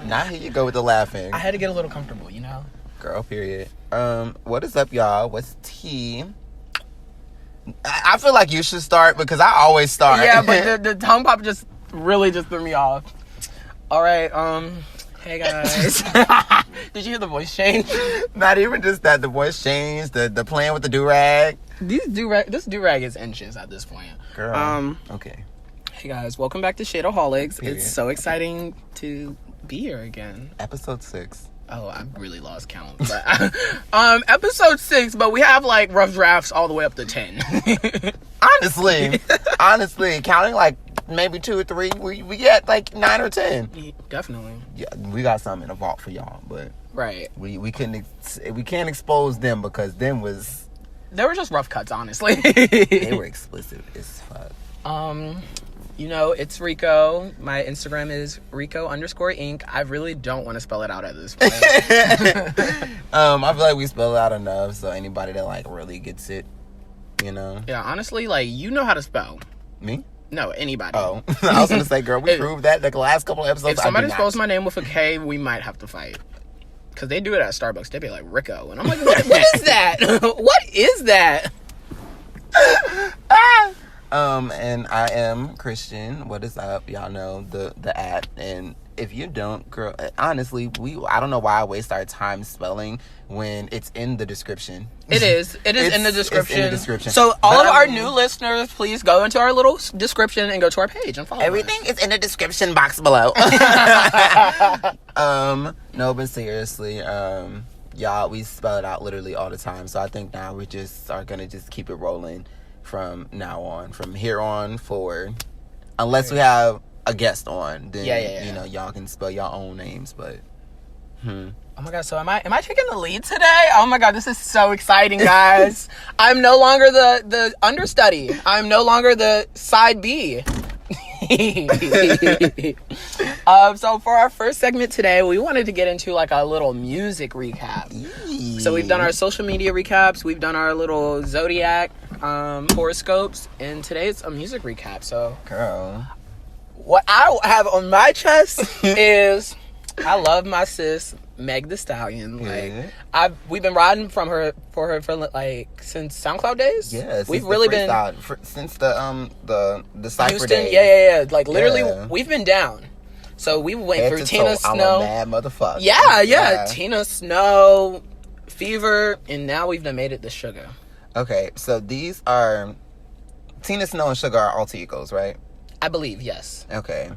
Now here you go with the laughing. I had to get a little comfortable, Girl, period. What is up, y'all? What's tea? I feel like you should start because I always start. Yeah, but the tongue pop just threw me off. All right, hey guys. Did you hear the voice change? Not even just that, the voice changed, the playing with the do-rag. This do-rag is inches at this point. Girl. Okay. Hey guys, welcome back to Shade-aholics. Period. It's so exciting to be here again. Episode 6. Oh, I really lost count. But, episode 6, but we have like rough drafts all the way up to 10. Honestly, counting like maybe 2 or 3, we get like 9 or 10. Definitely. Yeah, we got something in the vault for y'all, but right. We can't expose them because them was they were just rough cuts, honestly. they were explicit as fuck. It's Rico. My Instagram is Rico_Inc. I really don't want to spell it out at this point. I feel like we spell it out enough, so anybody that like really gets it, Yeah, honestly, like you know how to spell. Me? No, anybody. Oh, I was gonna say, girl, we proved that the last couple of episodes. If somebody spells my name with a K, we might have to fight. Because they do it at Starbucks. They be like, Rico. And I'm like, what is that? What is that? And I am Christian. What is up? Y'all know the at. And if you don't, girl, honestly, I don't know why I waste our time spelling when it's in the description. It is. It is in the description. It's in the description. So all of our new listeners, please go into our little description and go to our page and follow everything us. is in the description box below. No, but seriously, y'all, we spell it out literally all the time. So I think now we just are gonna just keep it rolling from now on, from here on forward, unless we have a guest on, then y'all can spell your own names. But oh my god, so am I taking the lead today? Oh my god, this is so exciting, guys. I'm no longer the understudy. I'm no longer the side B. So for our first segment today, we wanted to get into like a little music recap. So we've done our social media recaps, we've done our little zodiac horoscopes, and today it's a music recap. So girl, what I have on my chest is I love my sis Meg Thee Stallion. Like we've been riding for her like since SoundCloud days. Yes, we've really been since the Cypher Houston days. Yeah. Like literally, we've been down. So we went through Tina Snow. I'm a mad motherfucker. Yeah. Tina Snow, Fever, and now we've done made it to Sugar. Okay, so these are Tina Snow and Sugar are alter egos, right? I believe, yes. Okay.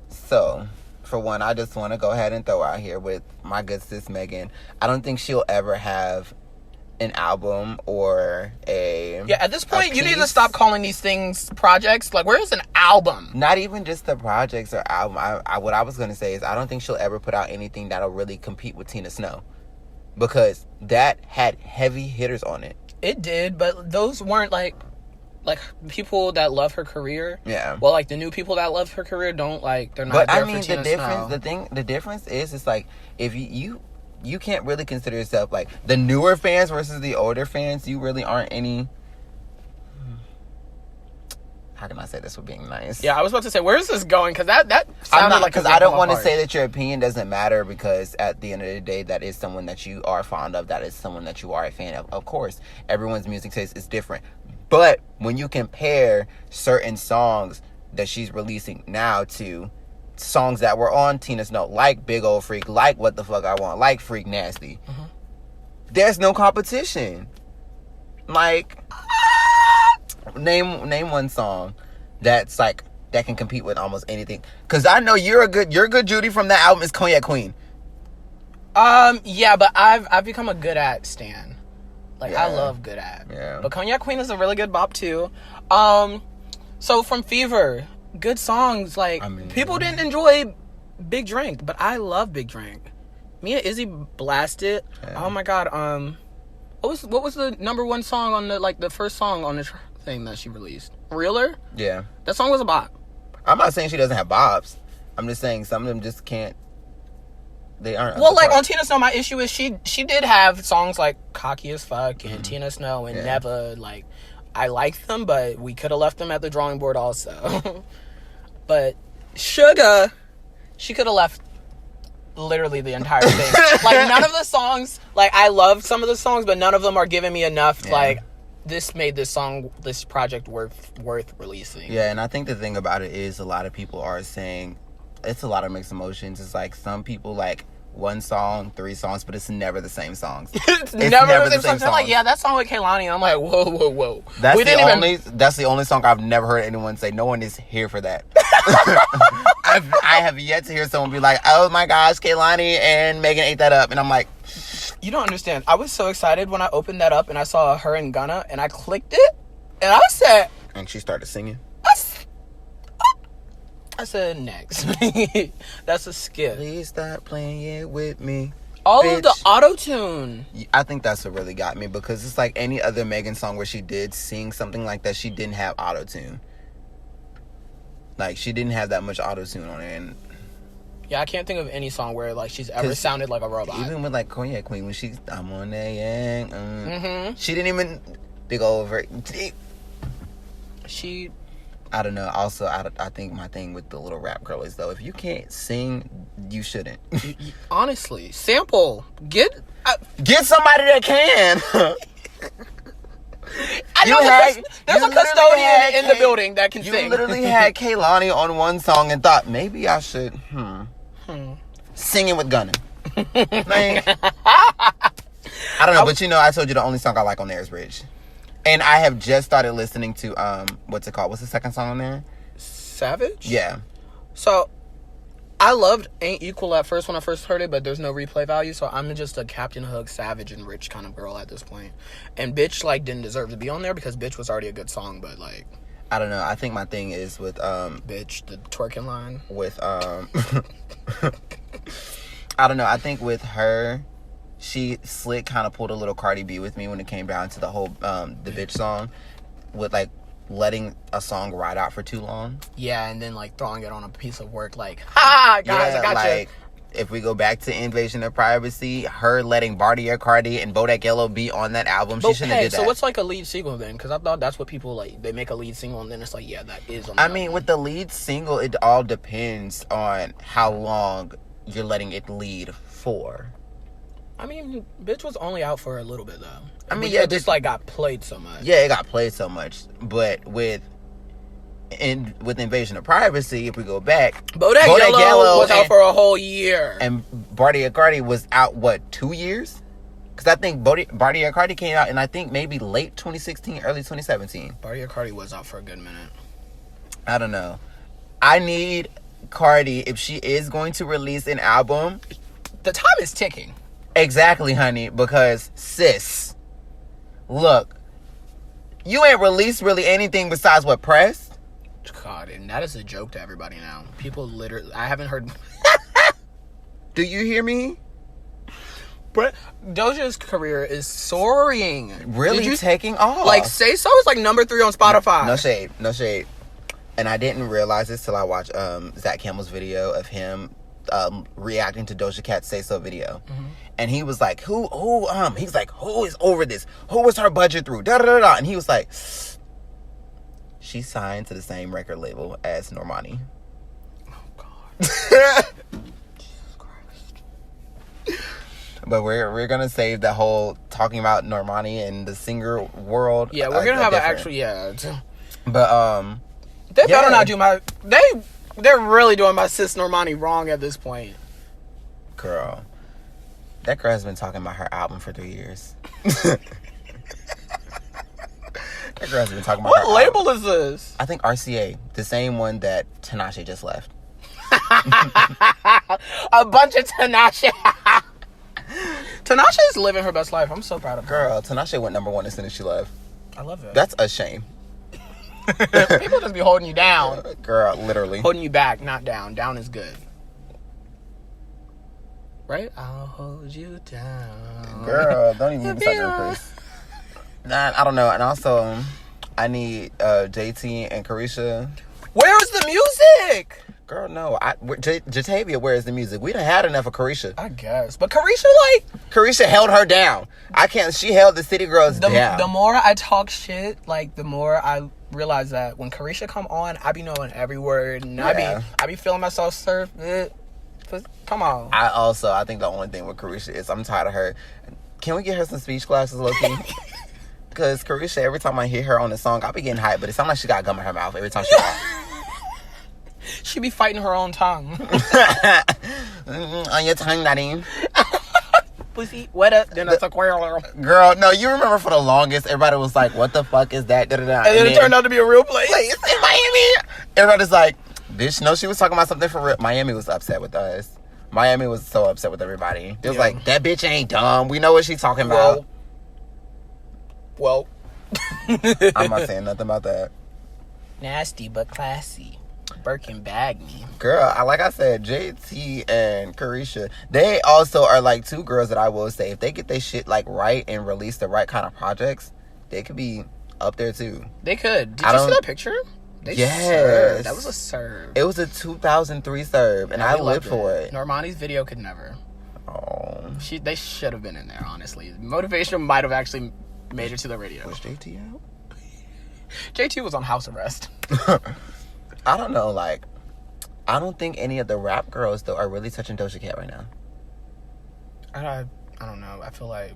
So, for one, I just want to go ahead and throw out here with my good sis Megan. I don't think she'll ever have an album or a... Yeah, at this point, you need to stop calling these things projects. Like, where's an album? Not even just the projects or album. What I was going to say is I don't think she'll ever put out anything that'll really compete with Tina Snow. Because that had heavy hitters on it. It did, but those weren't like people that love her career. Yeah. Well, like the new people that love her career don't they're not. But there I mean, for Tina Snow. The difference is, it's like if you can't really consider yourself like the newer fans versus the older fans. You really aren't any. How can I say this with being nice? Yeah, I was about to say, where is this going? Because that sounded like because I don't want to say that your opinion doesn't matter, because at the end of the day, that is someone that you are fond of. That is someone that you are a fan of. Of course, everyone's music taste is different. But when you compare certain songs that she's releasing now to songs that were on Tina Snow, like Big Ol' Freak, like What the Fuck I Want, like Freak Nasty, there's no competition. Like, name one song that's like that can compete with almost anything. Because I know you're good Judy from that album is Cognac Queen. Yeah, but I've become a good at stan. Like, I love good at. Yeah. But Cognac Queen is a really good bop, too. So from Fever, good songs. Like, people didn't enjoy Big Drink, but I love Big Drink. Me and Izzy blasted. Yeah. Oh, my God. What was the number one song on the first song on the thing that she released? Realer? Yeah. That song was a bop. I'm not saying she doesn't have bops. I'm just saying some of them just can't. They aren't. Well, like on Tina Snow, my issue is she did have songs like Cocky as Fuck and Tina Snow and Never. Like, I like them, but we could have left them at the drawing board also. But Sugar, She could have left literally the entire thing. Like, none of the songs, like, I love some of the songs, but none of them are giving me enough, like, this made this project worth releasing. Yeah, and I think the thing about it is a lot of people are saying, it's a lot of mixed emotions. It's like some people like one song, 3 songs, but it's never the same songs. It's never the same song. Like, yeah, that song with Kehlani, and I'm like, whoa. That's the only song I've never heard anyone say, no one is here for that. I have yet to hear someone be like, oh my gosh, Kehlani and Megan ate that up. And I'm like, you don't understand. I was so excited when I opened that up and I saw her and Gunna, and I clicked it, and I said... And she started singing. I said, next. That's a skip. Please stop playing it with me. All bitch. of the auto-tune. I think that's what really got me, because it's like any other Megan song where she did sing something like that, she didn't have auto-tune. Like, she didn't have that much auto-tune on it. And yeah, I can't think of any song where, like, she's ever sounded like a robot. Even with, like, Cognac Queen, when she's, I'm on that yang. She didn't even big over. She... I don't know. Also, I think my thing with the little rap girl is, though, if you can't sing, you shouldn't. Honestly, sample. Get somebody that can. I know there's a custodian in the building that can sing. You literally had Kehlani on one song and thought, maybe I should singing with Gunna. Like, I don't know, but I told you the only song I like on there is Rich. And I have just started listening to, what's it called? What's the second song on there? Savage? Yeah. So, I loved Ain't Equal at first when I first heard it, but there's no replay value, so I'm just a Captain Hook, Savage, and Rich kind of girl at this point. And Bitch, like, didn't deserve to be on there because Bitch was already a good song, but, like... I don't know. I think my thing is with, Bitch, the twerking line. With, I don't know. I think with her... Slick kind of pulled a little Cardi B with me when it came down to the whole the Bitch song, with like letting a song ride out for too long. Yeah, and then like throwing it on a piece of work, like, ha, guys, I got like, you. If we go back to Invasion of Privacy, her letting Bartier Cardi and Bodak Yellow be on that album, she shouldn't have did that. So what's like a lead single then? Because I thought that's what people like. They make a lead single and then it's like, yeah, that is on the album. With the lead single, it all depends on how long you're letting it lead for. Bitch was only out for a little bit, though. It just, like, got played so much. Yeah, it got played so much. But with Invasion of Privacy, if we go back... Bodak Yellow was out for a whole year. And Bartier Cardi was out, 2 years? Because I think Bartier Cardi came out in, I think, maybe late 2016, early 2017. Bartier Cardi was out for a good minute. I don't know. I need Cardi, if she is going to release an album... The time is ticking. Exactly, honey, because, sis, look, you ain't released really anything besides what, Pressed? God, and that is a joke to everybody now. People literally, I haven't heard... Do you hear me? Doja's career is soaring. Really taking off. Like, Say So is like number 3 on Spotify. No shade. And I didn't realize this till I watched Zach Campbell's video of him reacting to Doja Cat's Say So video. And he was like, he's like, who is over this? Who was her budget through? Da da da da. And he was like, she signed to the same record label as Normani. Oh God. Jesus Christ. But we're gonna save that whole talking about Normani and the singer world. Yeah, we're gonna have an actual But they better not do they're really doing my sis Normani wrong at this point. Girl. That girl has been talking about her album for 3 years. That girl has been talking about What label is this? I think RCA. The same one that Tinashe just left. A bunch of Tinashe. Tinashe is living her best life. I'm so proud of her. Girl, Tinashe went number 1 as soon as she left. I love that. That's a shame. People just be holding you down. Girl, literally. Holding you back, not down. Down is good. Right? I'll hold you down. Girl, don't even make me start doing Chris. Nah, I don't know. And also, I need JT and Carisha. Where's the music? Girl, no. Jatavia, where is the music? We done had enough of Carisha. I guess. But Carisha, Carisha held her down. She held the City Girls down. The more I talk shit, the more I realize that when Carisha come on, I be knowing every word. And I be feeling myself surf it. Come on. I think the only thing with Carisha is I'm tired of her. Can we get her some speech classes, low-key? Because Carisha, every time I hear her on the song, I be getting hyped, but it sounds like she got gum in her mouth every time she talks. She be fighting her own tongue. On your tongue, Nadine. Pussy, what up? Then it's a squirrel. Girl, no, you remember for the longest, everybody was like, what the fuck is that? Da-da-da. And then it turned out to be a real place. In Miami. Everybody's like, bitch, no, she was talking about something for real. Miami was upset with us. Miami was so upset with everybody. It was like, that bitch ain't dumb. We know what she's talking about. Well. I'm not saying nothing about that. Nasty but classy. Birkin bag me. Girl, like I said, JT and Carisha, they also are like two girls that I will say, if they get their shit like right and release the right kind of projects, they could be up there too. They could. Did you see that picture? Yes. Served. That was a serve. It was a 2003 serve, and I lived for it. Normani's video could never. Oh. They should have been in there, honestly. Motivation might have actually made it to the radio. Was JT out? JT was on house arrest. I don't know, like, I don't think any of the rap girls, though, are really touching Doja Cat right now. I don't know. I feel like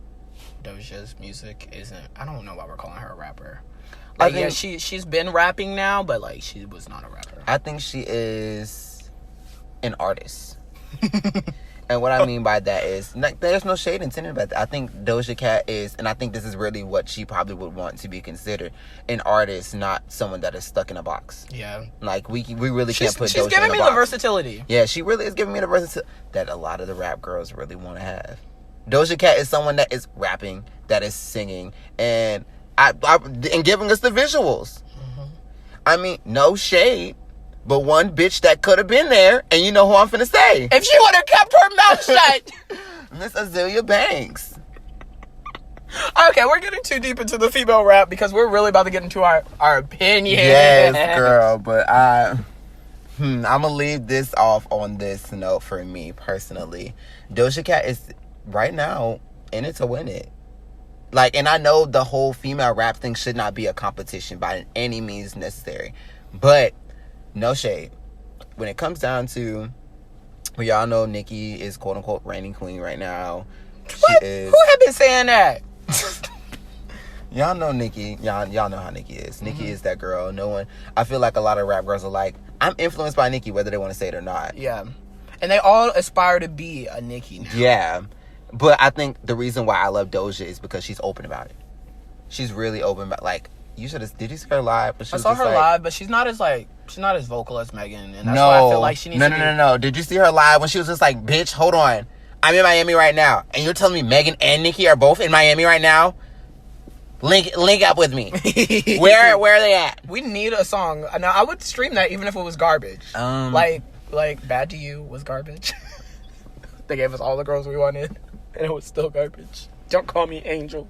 Doja's music isn't... I don't know why we're calling her a rapper. Like, yeah, she's been rapping now, but, like, she was not a rapper. I think she is an artist. And what I mean by that is, like, there's no shade intended about that. I think Doja Cat is, and I think this is really what she probably would want to be considered, an artist, not someone that is stuck in a box. Yeah. Like, we really can't put Doja in a box. She's giving me the versatility. Yeah, she really is giving me the versatility that a lot of the rap girls really want to have. Doja Cat is someone that is rapping, that is singing, and and giving us the visuals. Mm-hmm. I mean, no shade. But one bitch that could have been there, and you know who I'm finna say. If she would have kept her mouth shut. Miss Azealia Banks. Okay, we're getting too deep into the female rap because we're really about to get into our opinion. Yes, girl, but I'm going to leave this off on this note for me personally. Doja Cat is, right now, in it to win it. Like, and I know the whole female rap thing should not be a competition by any means necessary. But... no shade. When it comes down to, well, y'all know Nicki is quote unquote reigning queen right now. What? Who have been saying that? Y'all know Nicki. Y'all know how Nicki is. Nicki is that girl. No one. I feel like a lot of rap girls are like, I'm influenced by Nicki, whether they want to say it or not. Yeah, and they all aspire to be a Nicki now. Yeah, but I think the reason why I love Doja is because she's open about it. She's really open about, like, did you see her live? I saw her live, but she's not as vocal as Megan, and that's why I feel like she needs to be... No. Did you see her live when she was just like, bitch, hold on. I'm in Miami right now, and you're telling me Megan and Nicki are both in Miami right now? Link up with me. Where are they at? We need a song. Now, I would stream that even if it was garbage. Like Bad to You was garbage. They gave us all the girls we wanted, and it was still garbage. Don't call me Angel.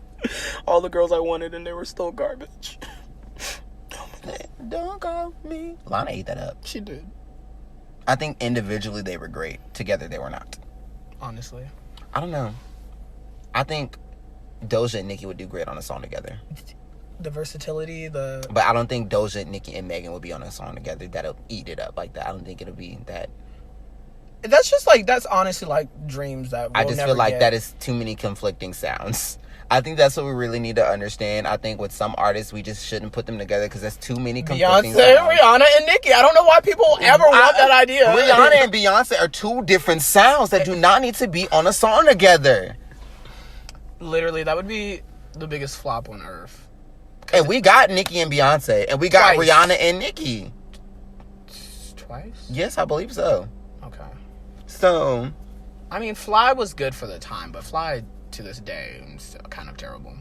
All the girls I wanted, and they were still garbage. Don't call me. Lana ate that up. She did. I think individually they were great. Together they were not. Honestly. I don't know. I think Doja and Nicki would do great on a song together. The versatility, But I don't think Doja, Nicki, and Megan would be on a song together that'll eat it up like that. I don't think it'll be that. That's honestly like dreams that we'll I just never feel like get. that is too many conflicting sounds. I think that's what we really need to understand. I think with some artists, we just shouldn't put them together because there's too many conflicting Beyonce, sounds. Rihanna, and Nicki. I don't know why people ever want that idea. Rihanna and Beyonce are two different sounds that do not need to be on a song together. Literally, that would be the biggest flop on earth. And we got Nicki and Beyonce, and we got Twice. Rihanna and Nicki. Twice? Yes, I believe so. Okay. So, I mean, Fly was good for the time, but Fly to this day is still kind of terrible.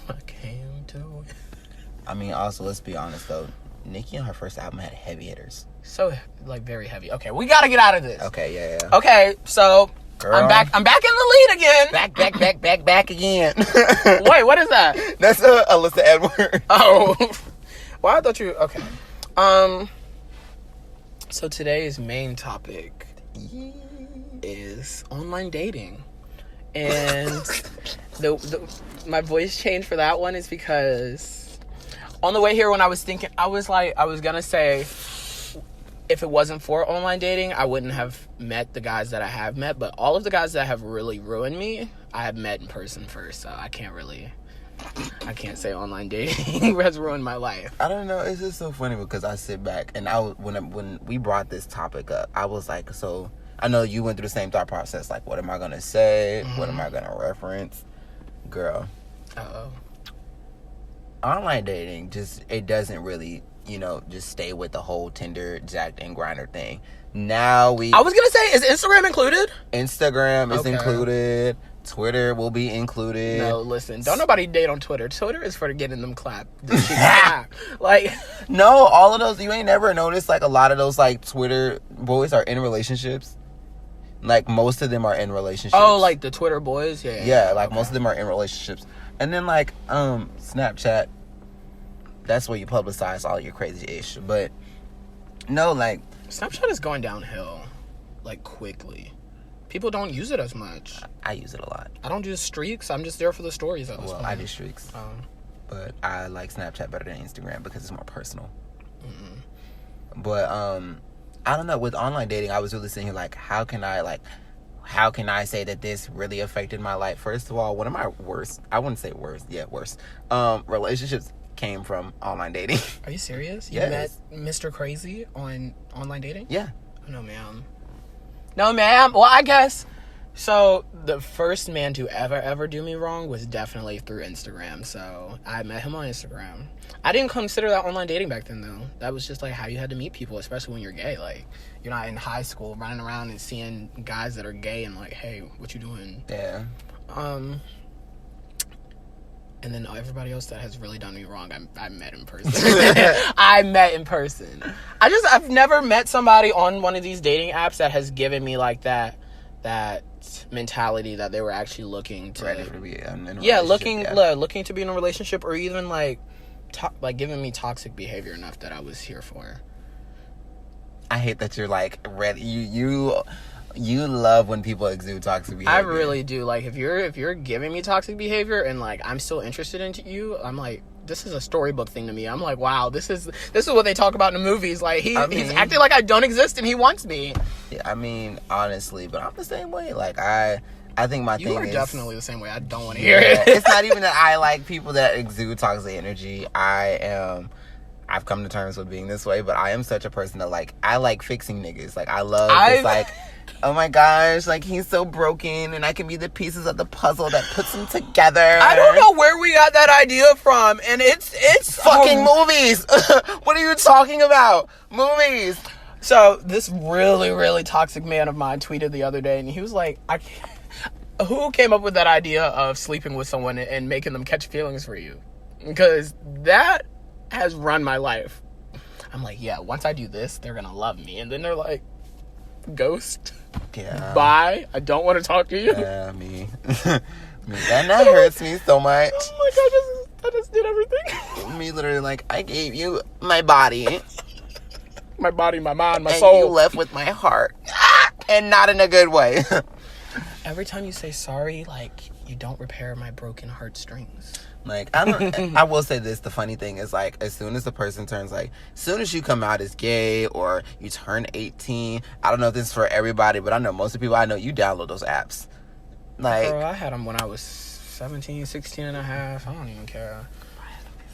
I came to it. I mean, also, let's be honest though. Nicki on her first album had heavy hitters. So, like, very heavy. Okay, we gotta get out of this. Okay, yeah. Okay, so girl. I'm back in the lead again. Back again. Wait, what is that? That's Alyssa Edwards. Oh. Well, I thought you... Okay. So today's main topic is online dating. And my voice changed for that one is because on the way here when I was thinking, I was gonna say, if it wasn't for online dating, I wouldn't have met the guys that I have met. But all of the guys that have really ruined me, I have met in person first. So I can't say online dating has ruined my life. I don't know. It's just so funny because I sit back and when we brought this topic up, I was like, so I know you went through the same thought process. Like, what am I gonna say? Mm-hmm. What am I gonna reference? Girl. Uh-oh. Online dating it doesn't really, just stay with the whole Tinder, Jacked, and Grindr thing. Now I was gonna say, is Instagram included? Instagram is included. Twitter will be included. No, listen, don't nobody date on Twitter. Twitter is for getting them clap. Like, no, all of those, you ain't never noticed, like, a lot of those, like, Twitter boys are in relationships. Like, most of them are in relationships. Oh, like the Twitter boys? Yeah, like, most of them are in relationships. And then, like, Snapchat, that's where you publicize all your crazy ish. But, no, like... Snapchat is going downhill, like, quickly. People don't use it as much. I use it a lot. I don't do streaks. I'm just there for the stories at this point. I do streaks. But I like Snapchat better than Instagram because it's more personal. Mm-hmm. But, I don't know. With online dating, I was really sitting here like, how can I say that this really affected my life? First of all, one of my worst, I wouldn't say worst, relationships came from online dating. Are you serious? Yes. You met Mr. Crazy on online dating? Yeah. No, ma'am. Well, I guess. So, the first man to ever do me wrong was definitely through Instagram. So, I met him on Instagram. I didn't consider that online dating back then, though. That was just, like, how you had to meet people, especially when you're gay. Like, you're not in high school running around and seeing guys that are gay and, like, hey, what you doing? Yeah. And then everybody else that has really done me wrong, I met in person. I met in person. I've never met somebody on one of these dating apps that has given me, like, that mentality that they were actually looking to... Ready to be in a relationship. Looking to be in a relationship, or even, like giving me toxic behavior enough that I was here for. I hate that you're, like, ready. You love when people exude toxic behavior. I really do. Like, if you're giving me toxic behavior and, like, I'm still interested in you, I'm like, this is a storybook thing to me. I'm like, wow, this is what they talk about in the movies. Like, he's acting like I don't exist and he wants me. Yeah, I mean, honestly, but I'm the same way. Like, I think my thing is... You are definitely the same way. I don't want to hear it. It's not even that I like people that exude toxic energy. I've come to terms with being this way, but I am such a person that, like, I like fixing niggas. Like, I love this, like... Oh my gosh, like, he's so broken and I can be the pieces of the puzzle that puts him together. I don't know where we got that idea from, and it's fucking movies. What are you talking about? Movies. So this really, really toxic man of mine tweeted the other day, and he was like, who came up with that idea of sleeping with someone and making them catch feelings for you? Because that has run my life. I'm like, yeah, once I do this, they're gonna love me. And then they're like, ghost. Yeah. Bye. I don't want to talk to you. Yeah, me. That hurts me so much. Oh my god, I just did everything. Me literally, like, I gave you my body. My body, my mind, my and soul. You left with my heart. And not in a good way. Every time you say sorry, like, you don't repair my broken heartstrings. Like, I will say this, the funny thing is, like, as soon as the person turns, like, as soon as you come out as gay or you turn 18, I don't know if this is for everybody, but I know most of the people I know, you download those apps. Like, girl, I had them when I was 17, 16 and a half. I don't even care. I had them at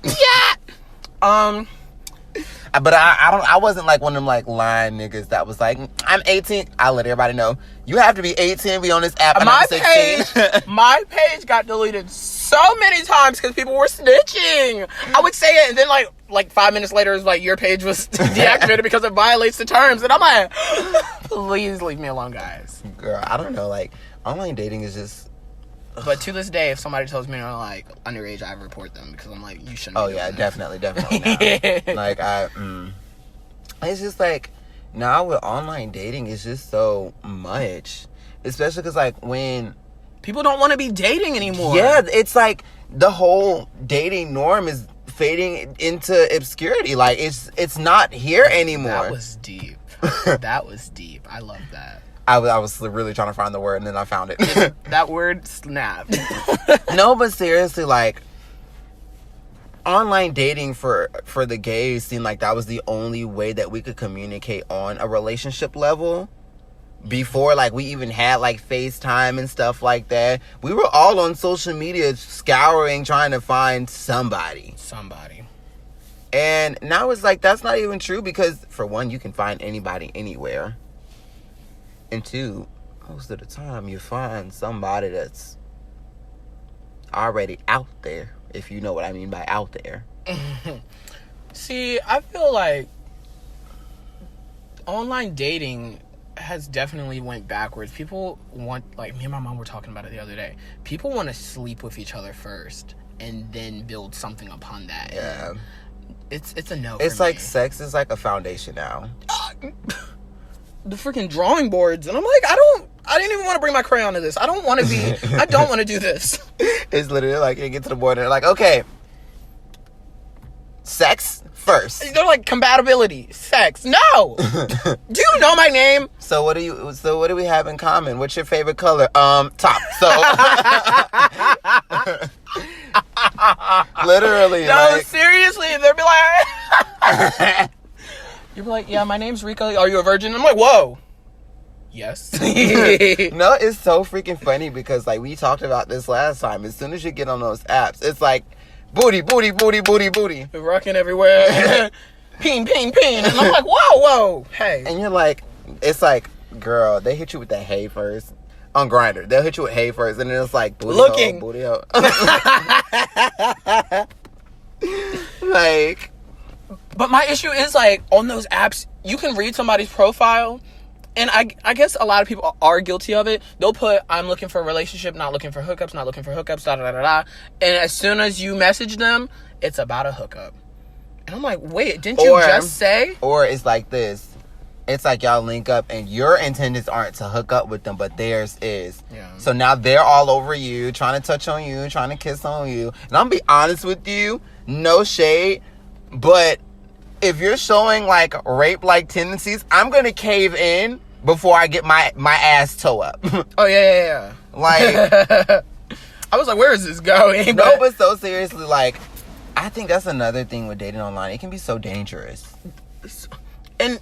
16. Yeah! But I wasn't like one of them, like, lying niggas that was like, I'm 18. I let everybody know, you have to be 18 be on this app, and I'm 16. My page got deleted so many times because people were snitching. I would say it, and then like 5 minutes later, it's like, your page was deactivated because it violates the terms. And I'm like, please leave me alone, guys. Girl, I don't know. Like, online dating is just... But to this day, if somebody tells me they're, like, underage, I report them because I'm like, you shouldn't. Oh, yeah, definitely now. Like, it's just like, now with online dating, it's just so much. Especially because, like, when... People don't want to be dating anymore. Yeah, it's like the whole dating norm is fading into obscurity. Like, it's not here anymore. That was deep. That was deep. I love that. I was really trying to find the word, and then I found it. That word snapped. No, but seriously, like, online dating for the gays seemed like that was the only way that we could communicate on a relationship level. Before, like, we even had, like, FaceTime and stuff like that. We were all on social media scouring, trying to find somebody. And now it's like, that's not even true because, for one, you can find anybody anywhere. And two, most of the time, you find somebody that's already out there, if you know what I mean by out there. See, I feel like online dating has definitely went backwards. People want, like, me and my mom were talking about it the other day. People want to sleep with each other first and then build something upon that. Yeah. And it's a no. It's like sex is like a foundation now. The freaking drawing boards, and I'm like, I didn't even want to bring my crayon to this. I don't want to do this. It's literally like you get to the board and they're like, okay, sex first. They're like, compatibility, sex. No. Do you know my name? So what do we have in common? What's your favorite color? Top. So literally. No, like, seriously, they'd be like you'd be like, yeah, my name's Rico. Are you a virgin? I'm like, whoa. Yes. No, it's so freaking funny because, like, we talked about this last time. As soon as you get on those apps, it's like booty, booty, booty, booty, booty. They're rocking everywhere. Ping, ping, ping. And I'm like, whoa. Hey. And you're like, it's like, girl, they hit you with the hey first. On Grindr, they'll hit you with hey first, and then it's like, booty looking. Hole, booty hole. Like. But my issue is, like, on those apps, you can read somebody's profile, and I guess a lot of people are guilty of it. They'll put, I'm looking for a relationship, not looking for hookups, da-da-da-da-da. And as soon as you message them, it's about a hookup. And I'm like, wait, didn't you just say? Or it's like this. It's like y'all link up, and your intentions aren't to hook up with them, but theirs is. Yeah. So now they're all over you, trying to touch on you, trying to kiss on you. And I'm gonna be honest with you, no shade, but if you're showing, like, rape-like tendencies, I'm gonna cave in before I get my ass toe up. Oh, yeah. Like, I was like, where is this going? No, but so seriously, like, I think that's another thing with dating online. It can be so dangerous. And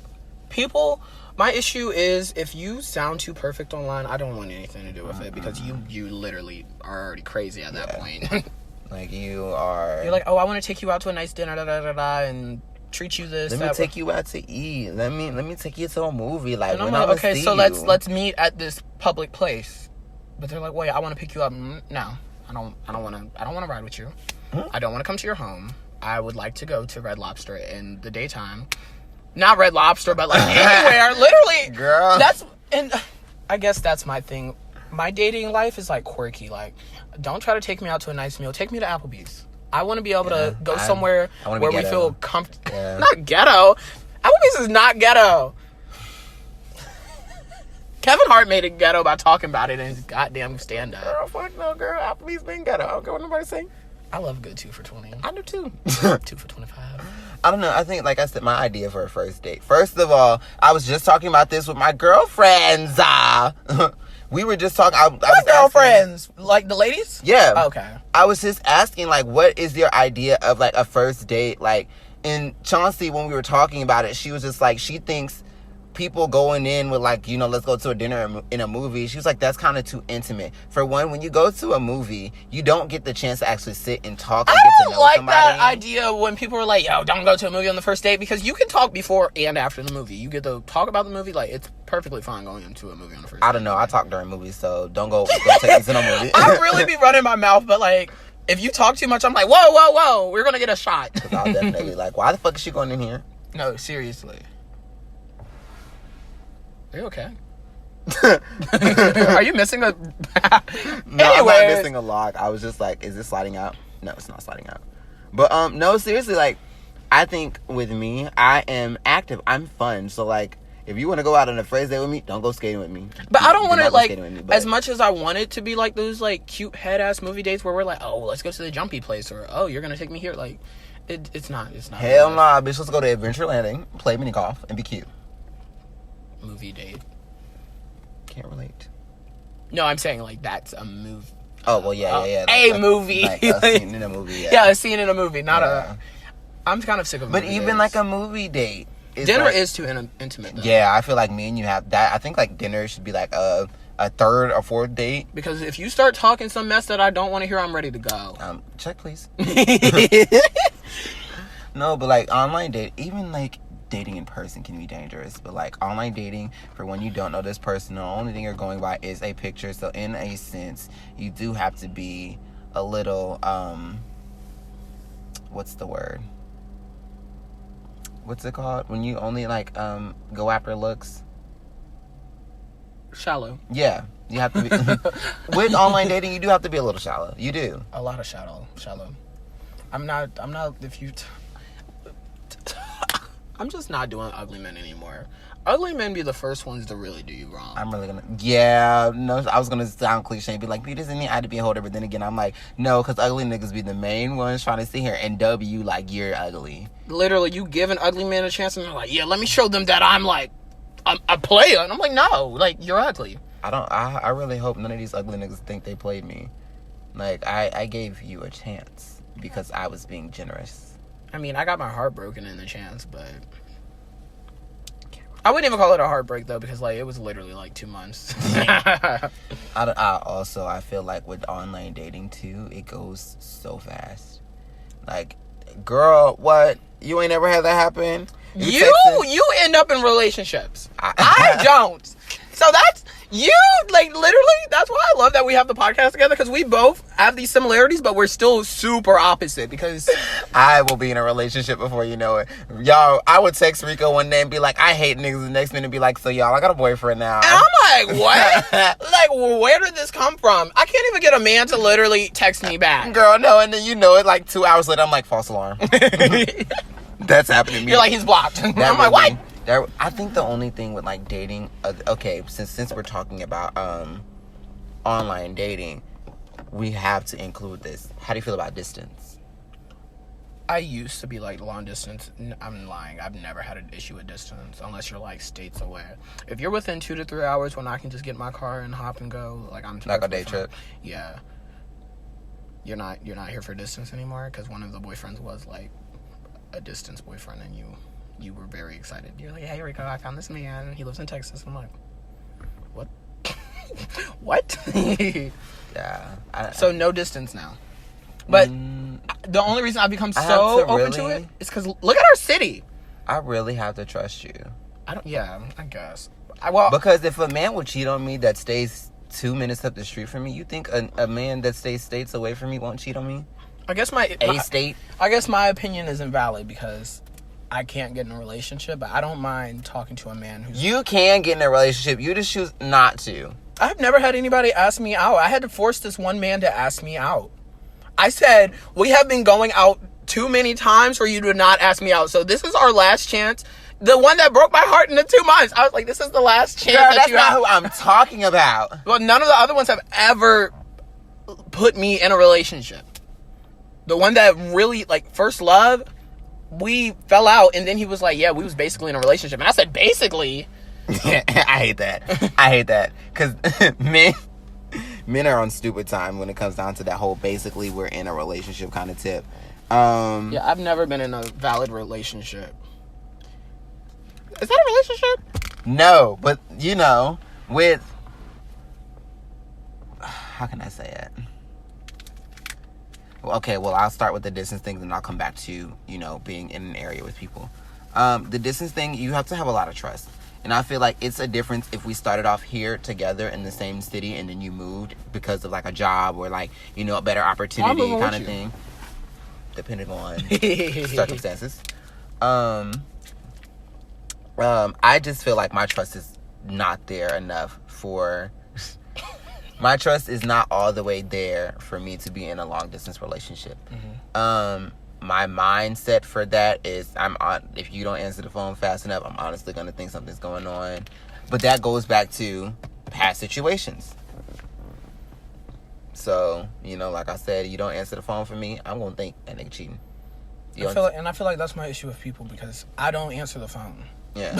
people, my issue is, if you sound too perfect online, I don't want anything to do with it, because you literally are already crazy at that point. Like, you're like, oh, I want to take you out to a nice dinner, and treat you this. Let me take you out to eat. Let me take you to a movie. Like, and I'm like, okay, so let's meet at this public place. But they're like, wait, I want to pick you up. No, I don't want to ride with you. I don't want to come to your home. I would like to go to Red Lobster in the daytime. Not Red Lobster, but, like, anywhere. Literally, girl. And I guess that's my thing. My dating life is, like, quirky. Like, don't try to take me out to a nice meal. Take me to Applebee's. I want to be able to go somewhere where we feel comfortable. Yeah. Not ghetto. Applebee's is not ghetto. Kevin Hart made it ghetto by talking about it in his goddamn stand-up. Girl, fuck no, girl. Applebee's been ghetto. I don't care what nobody say. I love good 2 for $20. I do too. 2 for $25. I don't know. I think, like I said, my idea for a first date. First of all, I was just talking about this with my girlfriends. We were just talking. What girlfriends? Like the ladies? Yeah. Oh, okay. I was just asking, like, what is your idea of, like, a first date? Like, and Chauncey, when we were talking about it, she was just like, she thinks people going in with, like, you know, let's go to a dinner in a movie. She was like, that's kind of too intimate. For one, when you go to a movie, you don't get the chance to actually sit and talk and get to know like somebody. that idea when people are like, yo, don't go to a movie on the first date, because you can talk before and after the movie. You get to talk about the movie. Like, it's perfectly fine going into a movie on the first date. I don't know. I talk during movies, so don't take me to no movie. I really be running my mouth, but, like, if you talk too much, I'm like, whoa, we're gonna get a shot. Because I'll definitely like, why the fuck is she going in here? No, seriously. Are you okay? Are you missing a... No, I'm not missing a lock. I was just like, is this sliding out? No, it's not sliding out. But, no, seriously, like, I think with me, I am active. I'm fun. So, like, if you want to go out on a first date with me, don't go skating with me. But I don't want to, like, as much as I want it to be like those, like, cute head-ass movie dates where we're like, oh, let's go to the jumpy place, or, oh, you're going to take me here. Like, it's not. Hell nah, bitch. Let's go to Adventure Landing, play mini golf, and be cute. Movie date. Can't relate. No, I'm saying, like, that's a move. Oh, well, yeah. A movie. Like a scene in a movie, yeah. Yeah, a scene in a movie, not a... I'm kind of sick of But even dates. like a movie date. Dinner is too intimate, though. Yeah, I feel like me and you have that. I think like dinner should be like a third or fourth date. Because if you start talking some mess that I don't want to hear, I'm ready to go. Check, please. No, but like online date, even like dating in person can be dangerous. But like online dating, for when you don't know this person, the only thing you're going by is a picture. So in a sense, you do have to be a little, what's the word? What's it called? When you only like go after looks? Shallow. Yeah. You have to be with online dating, you do have to be a little shallow. You do. A lot of shallow. I'm not if you I'm just not doing ugly men anymore. Ugly men be the first ones to really do you wrong. I'm really gonna... Yeah, no, I was gonna sound cliche and be like, "He doesn't need I to be a holder," but then again, I'm like, no, because ugly niggas be the main ones trying to sit here and dub you like you're ugly. Literally, you give an ugly man a chance and they're like, yeah, let me show them that I'm a player. And I'm like, no, like, you're ugly. I really hope none of these ugly niggas think they played me. Like, I gave you a chance because I was being generous. I mean, I got my heart broken in the chance, but... I wouldn't even call it a heartbreak, though, because, like, it was literally, like, 2 months. I feel like with online dating, too, it goes so fast. Like, girl, what? You ain't ever had that happen? You end up in relationships. I don't. So that's... You, like, literally, that's why I love that we have the podcast together, because we both have these similarities, but we're still super opposite, because... I will be in a relationship before you know it. Y'all, I would text Rico one day and be like, I hate niggas, the next minute be like, so y'all, I got a boyfriend now. And I'm like, what? Like, where did this come from? I can't even get a man to literally text me back. Girl, no, and then you know it, like, 2 hours later, I'm like, false alarm. That's happening to me. You're like, he's blocked. I'm like, what? I think the only thing with like dating, okay, since we're talking about online dating, we have to include this. How do you feel about distance? I used to be like long distance. I'm lying. I've never had an issue with distance unless you're like states away. If you're within 2 to 3 hours when I can just get in my car and hop and go, like I'm like a day trip. Yeah. You're not here for distance anymore, because one of the boyfriends was like a distance boyfriend, and you were very excited. You're like, hey, Rico, I found this man. He lives in Texas. I'm like, what? What? Yeah. So no distance now. But the only reason I've become so open to it is because look at our city. I really have to trust you. I guess. Because if a man will cheat on me that stays 2 minutes up the street from me, you think a man that stays states away from me won't cheat on me? I guess my opinion is invalid because I can't get in a relationship, but I don't mind talking to a man who's... You can get in a relationship. You just choose not to. I've never had anybody ask me out. I had to force this one man to ask me out. I said, we have been going out too many times for you to not ask me out. So this is our last chance. The one that broke my heart in the 2 months. I was like, this is the last chance. Girl, that's not who I'm talking about. Well, none of the other ones have ever put me in a relationship. The one that really, like, first love... We fell out, and then he was like, yeah, we was basically in a relationship. And I said, basically. I hate that. Because men are on stupid time when it comes down to that whole basically we're in a relationship kind of tip. Yeah, I've never been in a valid relationship. Is that a relationship? No, but, you know, with... How can I say it? Okay, well, I'll start with the distance thing, and I'll come back to, you know, being in an area with people. The distance thing, you have to have a lot of trust. And I feel like it's a difference if we started off here together in the same city and then you moved because of, like, a job or, like, you know, a better opportunity kind of thing. Depending on circumstances. I just feel like my trust is not there enough for... My trust is not all the way there for me to be in a long distance relationship. Mm-hmm. My mindset for that is if you don't answer the phone fast enough, I'm honestly going to think something's going on. But that goes back to past situations. So, you know, like I said, you don't answer the phone for me, I'm going to think that nigga cheating. I feel like that's my issue with people because I don't answer the phone. Yeah.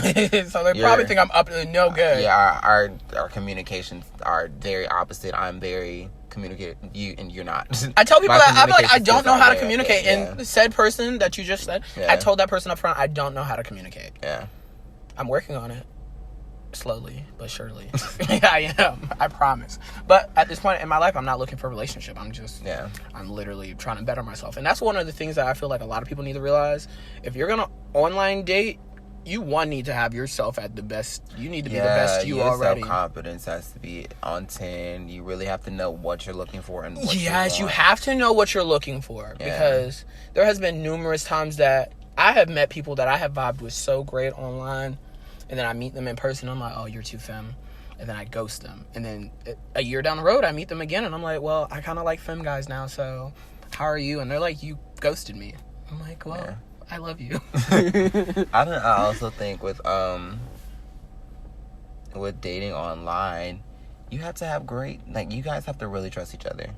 So they probably think I'm up to no good. Yeah, our communications are very opposite. I'm very communicate and you're not. I tell people that I'm like, I don't know how to there. communicate. Yeah. And said person that you just said, I told that person up front, I don't know how to communicate. Yeah. I'm working on it. Slowly but surely. I am. I promise. But at this point in my life, I'm not looking for a relationship. I'm literally trying to better myself. And that's one of the things that I feel like a lot of people need to realize. If you're going to online date, you need to have yourself at the best. You need to be the best you already. Your self-confidence has to be on 10. You really have to know what you're looking for and what you have to know what you're looking for. Yeah. Because there has been numerous times that I have met people that I have vibed with so great online. And then I meet them in person. I'm like, oh, you're too femme. And then I ghost them. And then a year down the road, I meet them again. And I'm like, well, I kind of like femme guys now. So how are you? And they're like, you ghosted me. I'm like, well, I love you. I also think with dating online, you have to have you guys have to really trust each other.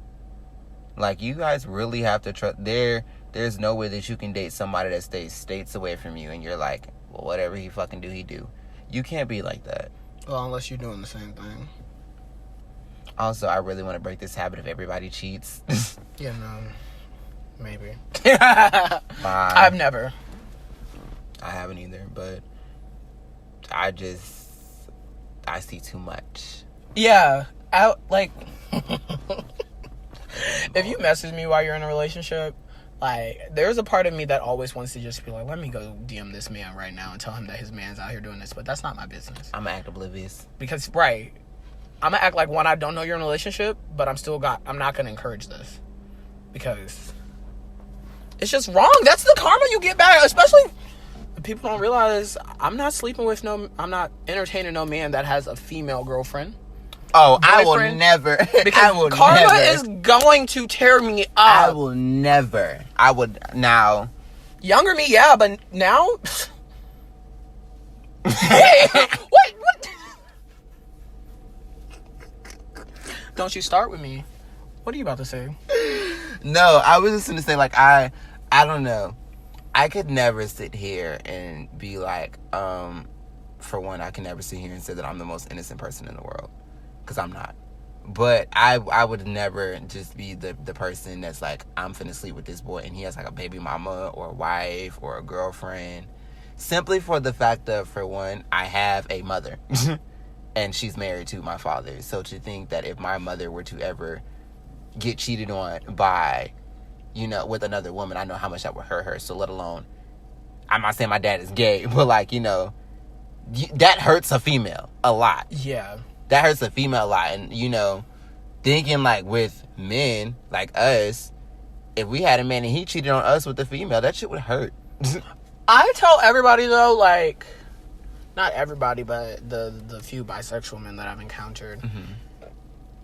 Like, you guys really have to trust. There's no way that you can date somebody that stays states away from you and you're like, well, whatever he fucking do, he do. You can't be like that. Well, unless you're doing the same thing. Also, I really want to break this habit of everybody cheats. Yeah, no. Maybe. I've never. I haven't either, but I see too much. Yeah. If you message me while you're in a relationship, like, there's a part of me that always wants to just be like, let me go DM this man right now and tell him that his man's out here doing this, but that's not my business. I'm gonna act oblivious. Because, I'm gonna act like, one, I don't know you're in a relationship, but I'm not gonna encourage this. Because it's just wrong. That's the karma you get back, especially people don't realize I'm not entertaining no man that has a female girlfriend. Oh, boyfriend, I will never. Because karma is going to tear me up. I will never. I would now. Younger me, yeah, but now. Hey, what? Don't you start with me. What are you about to say? No, I was just going to say, like, I don't know. I could never sit here and be like, for one, I can never sit here and say that I'm the most innocent person in the world. Because I'm not. But I would never just be the person that's like, I'm finna sleep with this boy and he has like a baby mama or a wife or a girlfriend. Simply for the fact of, for one, I have a mother. And she's married to my father. So to think that if my mother were to ever get cheated on by, with another woman, I know how much that would hurt her. So let alone, I'm not saying my dad is gay, but like, that hurts a female a lot. Yeah. That hurts a female a lot. And, thinking like with men like us, if we had a man and he cheated on us with a female, that shit would hurt. I tell everybody though, like, not everybody, but the few bisexual men that I've encountered,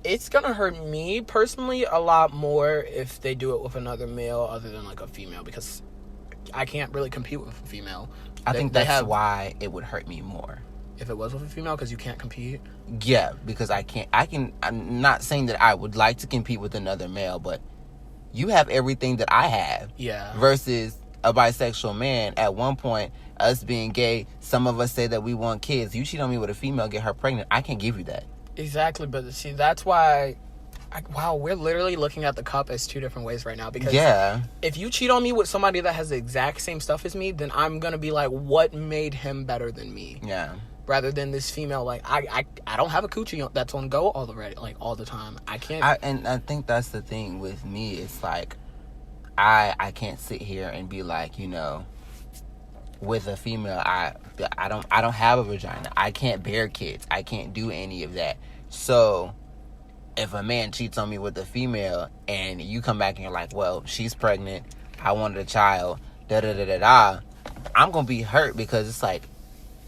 it's gonna hurt me personally a lot more if they do it with another male other than like a female, because I can't really compete with a female. I think that's why it would hurt me more. If it was with a female, because you can't compete? Yeah, because I'm not saying that I would like to compete with another male, but you have everything that I have. Yeah. Versus a bisexual man. At one point, us being gay, some of us say that we want kids. You cheat on me with a female, get her pregnant, I can't give you that. Exactly, but see, that's why... we're literally looking at the cup as two different ways right now. Because if you cheat on me with somebody that has the exact same stuff as me, then I'm going to be like, what made him better than me? Yeah. Rather than this female, like, I don't have a coochie that's on go all the time. I can't. And I think that's the thing with me. It's like, I can't sit here and be like, with a female, I don't have a vagina. I can't bear kids. I can't do any of that. So if a man cheats on me with a female and you come back and you're like, well, she's pregnant, I wanted a child, I'm going to be hurt, because it's like,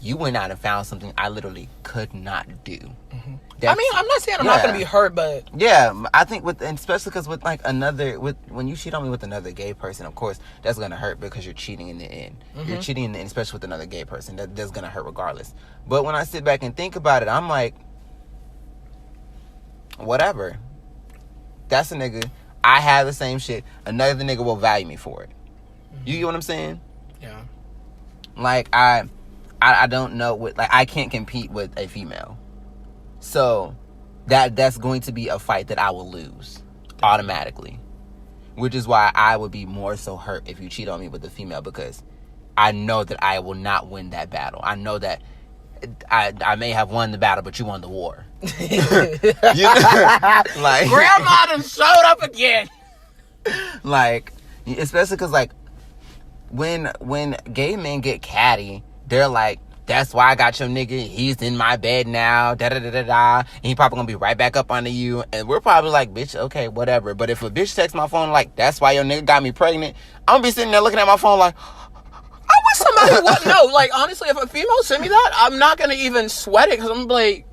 you went out and found something I literally could not do. Mm-hmm. I mean, I'm not saying I'm not going to be hurt, but... Yeah, I think especially because with like when you cheat on me with another gay person, of course, that's going to hurt because you're cheating in the end. Mm-hmm. You're cheating in the end, especially with another gay person. That's going to hurt regardless. But when I sit back and think about it, I'm like, whatever. That's a nigga. I have the same shit. Another nigga will value me for it. Mm-hmm. You get what I'm saying? Yeah. Like, I don't know I can't compete with a female. So that's going to be a fight that I will lose automatically. Which is why I would be more so hurt if you cheat on me with a female, because I know that I will not win that battle. I know that I may have won the battle, but you won the war. You know? Like, Grandma done showed up again. Like, especially because, like, when gay men get catty, they're like, that's why I got your nigga. He's in my bed now. Da da da da da. And he probably gonna be right back up under you. And we're probably like, bitch, okay, whatever. But if a bitch texts my phone like, that's why your nigga got me pregnant, I'm gonna be sitting there looking at my phone like, I wish somebody would know. Like, honestly, if a female sent me that, I'm not gonna even sweat it, because I'm like,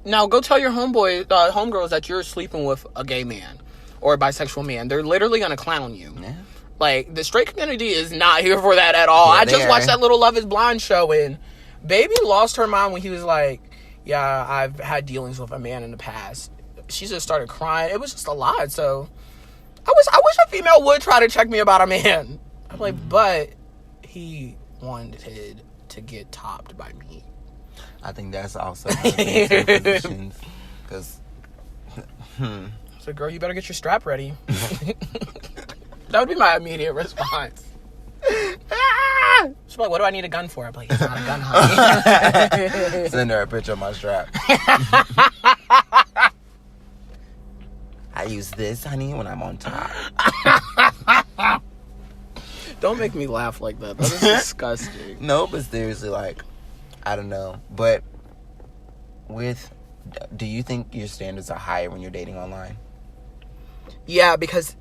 now go tell your homegirls that you're sleeping with a gay man or a bisexual man. They're literally gonna clown you. Yeah. Like, the straight community is not here for that at all. Yeah, I just watched that little Love is Blind show, and Baby lost her mind when he was like, yeah, I've had dealings with a man in the past. She just started crying. It was just a lot. So I wish a female would try to check me about a man. I'm like, but he wanted to get topped by me. I think that's also positions. Because so, girl, you better get your strap ready. That would be my immediate response. She's like, what do I need a gun for? I'm like, it's not a gun, honey. Send her a picture of my strap. I use this, honey, when I'm on top. Don't make me laugh like that. That is disgusting. No, but seriously, like, I don't know. But do you think your standards are higher when you're dating online? Yeah, because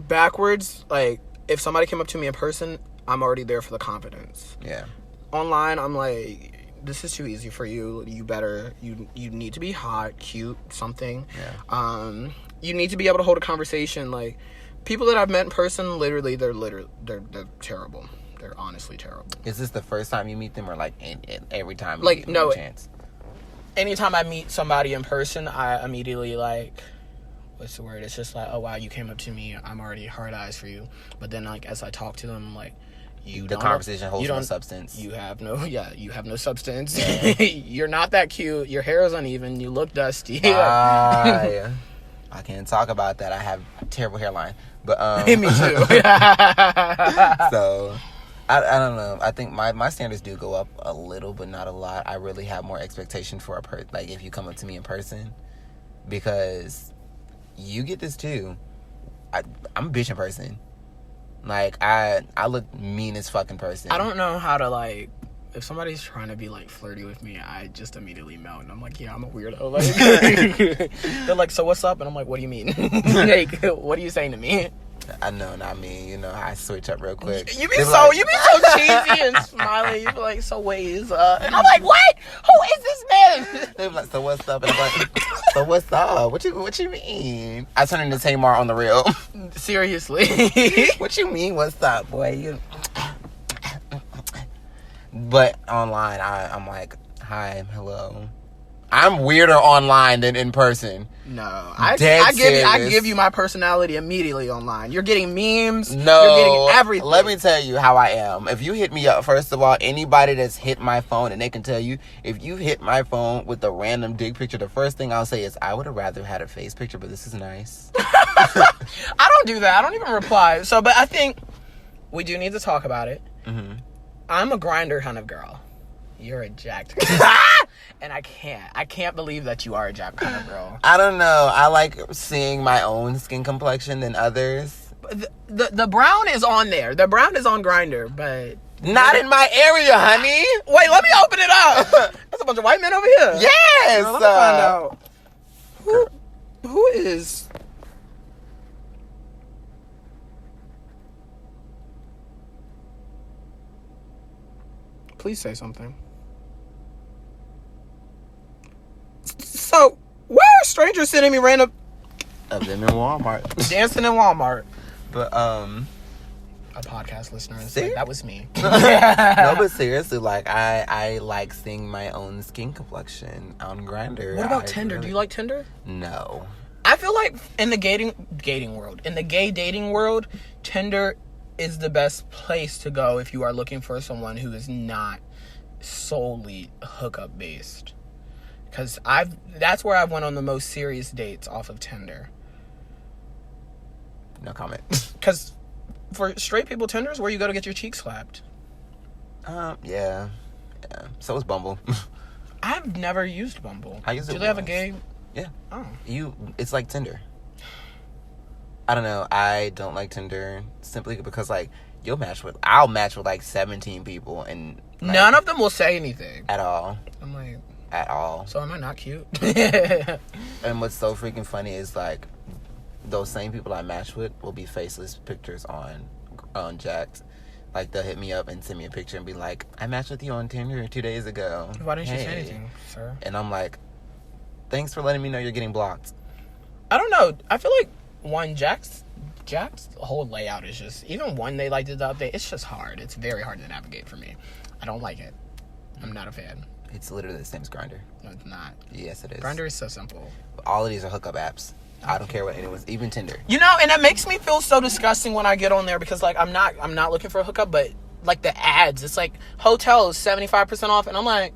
backwards, like, if somebody came up to me in person, I'm already there for the confidence. Yeah. Online, I'm like, this is too easy for you. You need to be hot, cute, something. Yeah. You need to be able to hold a conversation. Like, people that I've met in person, literally, they're terrible. They're honestly terrible. Is this the first time you meet them, or like every time you like, meet them no, chance? Anytime I meet somebody in person, I immediately, like, what's the word? It's just like, oh wow, you came up to me, I'm already hard eyes for you. But then, like, as I talk to them, like, the conversation holds no substance. You have no substance. Yeah. You're not that cute. Your hair is uneven. You look dusty. I can't talk about that. I have a terrible hairline. But me too. So I don't know. I think my standards do go up a little, but not a lot. I really have more expectation for like, if you come up to me in person, because you get this too. I'm a bitch in person. Like, I look mean as fucking person. I don't know how to, like, if somebody's trying to be, like, flirty with me, I just immediately melt. And I'm like, yeah, I'm a weirdo. Like, they're like, so what's up? And I'm like, what do you mean? Like, what are you saying to me? I know, not me. You know, I switch up real quick. You be so cheesy and smiling. You be like, so ways and I'm like, what? Who is this man? They be like, so what's up? And I'm like, so what's up? What you mean? I turn into Tamar on the real. Seriously. What you mean, what's up, boy? But online, I'm like, hi, hello. I'm weirder online than in person. No, I give you my personality immediately online. You're getting memes. No, you're getting everything. Let me tell you how I am. If you hit me up, first of all, anybody that's hit my phone, and they can tell you, if you hit my phone with a random dick picture, the first thing I'll say is, I would have rather had a face picture, but this is nice. I don't do that. I don't even reply. So, but I think we do need to talk about it. Mm-hmm. I'm a grinder kind of girl. You're a jacked girl. And I can't believe that you are a jacked kind of girl. I don't know. I like seeing my own skin complexion than others. The brown is on there. The brown is on Grindr, but not in my area, honey. Wait, let me open it up. There's a bunch of white men over here. Yes. Let me find out. Who is... Please say something. So, why are strangers sending me random... Of them in Walmart. Dancing in Walmart. But, a podcast listener is like, that was me. No, but seriously, like, I like seeing my own skin complexion on Grindr. What about Tinder? Do you like Tinder? No. I feel like in the dating world, in the gay dating world, Tinder is the best place to go if you are looking for someone who is not solely hookup based. Because that's where I went on the most serious dates off of Tinder. No comment. Because for straight people, Tinder's where you go to get your cheeks slapped. Yeah. So is Bumble. I've never used Bumble. I used it. Do they have a gay? Yeah. Oh. It's like Tinder. I don't know. I don't like Tinder simply because like I'll match with like 17 people and like, none of them will say anything at all. I'm like, at all. So am I not cute? And what's so freaking funny is like those same people I match with will be faceless pictures on Jacked. Like they'll hit me up and send me a picture and be like, I matched with you on Tinder 2 days ago. Why didn't you say anything, sir? And I'm like, thanks for letting me know you're getting blocked. I don't know. I feel like Jack's whole layout is just, even one they like to update, it's just hard. It's very hard to navigate for me. I don't like it. I'm not a fan. It's literally the same as Grindr. No, it's not. Yes, it is. Grindr is so simple. All of these are hookup apps. I don't care what anyone's, even Tinder. You know, and it makes me feel so disgusting when I get on there because like I'm not looking for a hookup, but like the ads, it's like hotels 75% off, and I'm like,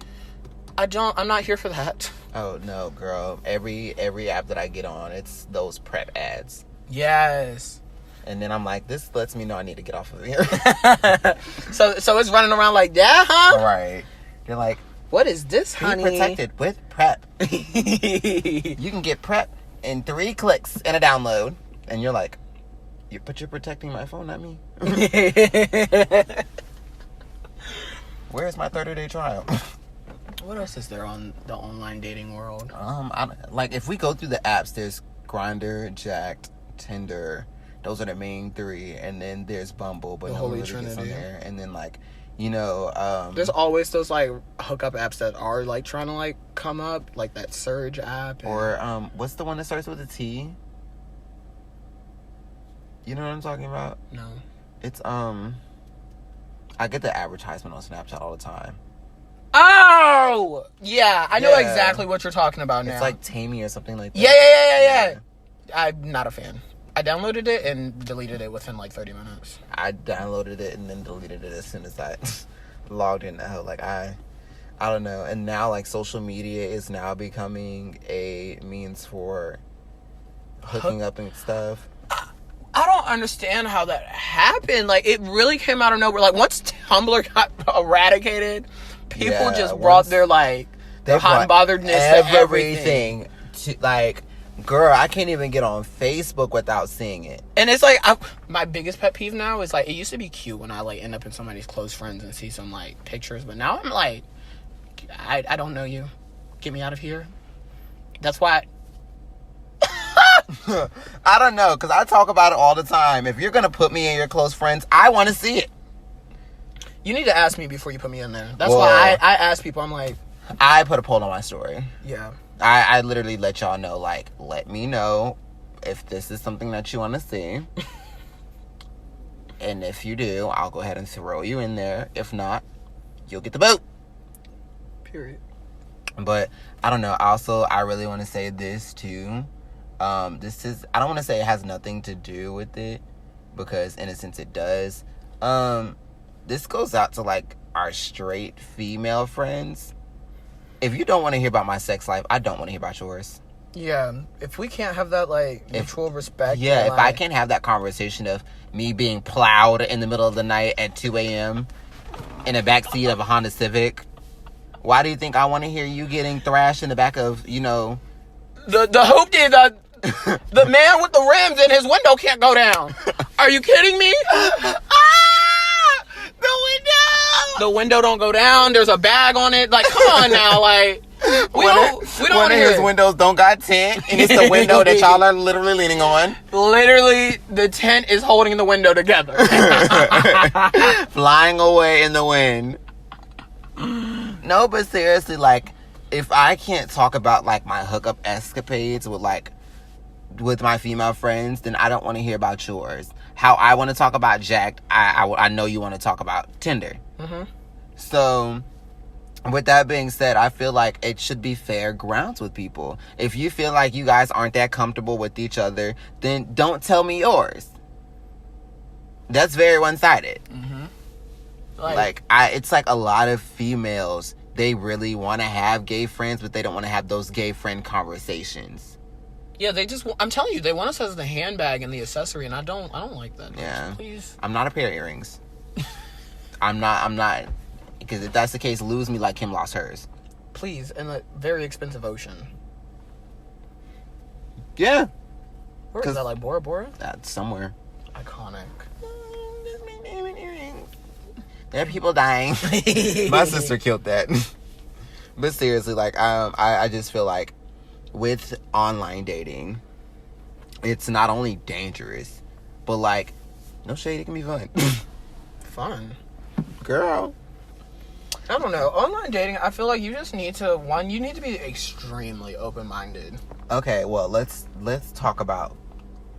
I'm not here for that. Oh no, girl. Every app that I get on, it's those prep ads. Yes. And then I'm like, this lets me know I need to get off of here. So it's running around like that, huh? Right. You're like, what is this, honey? Be protected with prep. You can get prep in 3 clicks and a download. And you're like, but you're protecting my phone, not me. Where's my 30-day trial? What else is there on the online dating world? Like if we go through the apps, there's Grindr, Jacked, Tinder. Those are the main 3, and then there's Bumble, but the no Holy one really gets on Trinity. there. And then like, you know, there's always those like hookup apps that are like trying to like come up, like that Surge app, or what's the one that starts with a T? You know what I'm talking about? No. It's I get the advertisement on Snapchat all the time. Oh! Yeah, I know exactly what you're talking about now. It's like Tammy or something like that. Yeah. I'm not a fan. I downloaded it and deleted it within like 30 minutes. I downloaded it and then deleted it as soon as I logged in. Like I don't know. And now like social media is now becoming a means for hooking up and stuff. I don't understand how that happened. Like it really came out of nowhere. Like once Tumblr got eradicated, people just brought their like their hot and botheredness to everything. To like, girl, I can't even get on Facebook without seeing it. And it's like my biggest pet peeve now is like it used to be cute when I like end up in somebody's close friends and see some like pictures, but now I'm like, I don't know you. Get me out of here. That's why. I don't know, because I talk about it all the time. If you're going to put me in your close friends, I want to see it. You need to ask me before you put me in there. That's why I ask people. I'm like, I put a poll on my story. Yeah. I literally let y'all know, like, let me know if this is something that you want to see. And if you do, I'll go ahead and throw you in there. If not, you'll get the boot. Period. But I don't know. Also, I really want to say this too. I don't want to say it has nothing to do with it, because in a sense it does. This goes out to like our straight female friends. If you don't want to hear about my sex life, I don't want to hear about yours. Yeah, if we can't have that like mutual respect. Yeah, if I can't have that conversation of me being plowed in the middle of the night at 2 a.m. in the backseat of a Honda Civic, why do you think I want to hear you getting thrashed in the back of, you know... The hoopty, the man with the rims in his window can't go down. Are you kidding me? The window! The window don't go down. There's a bag on it. Like, come on now. Like, we don't want to hear his windows don't got tint, and it's the window that y'all are literally leaning on. Literally, the tent is holding the window together. Flying away in the wind. No, but seriously, like, if I can't talk about, like, my hookup escapades with my female friends, then I don't want to hear about yours. How I want to talk about Jacked, I know you want to talk about Tinder. Mm-hmm. So, with that being said, I feel like it should be fair grounds with people. If you feel like you guys aren't that comfortable with each other, then don't tell me yours. That's very one-sided. Mm-hmm. It's like a lot of females they really want to have gay friends, but they don't want to have those gay friend conversations. Yeah, they just, I'm telling you, they want us as the handbag and the accessory, and I don't like that. Yeah. Please. I'm not a pair of earrings. I'm not. Because if that's the case, lose me like Kim lost hers. Please, in a very expensive ocean. Yeah. Where is that, like Bora Bora? That's somewhere. Iconic. There are people dying. My sister killed that. But seriously, like, I just feel like with online dating, it's not only dangerous, but like, no shade, it can be fun. Fun? Girl. I don't know. Online dating, I feel like you just need to, you need to be extremely open-minded. Okay, well, let's talk about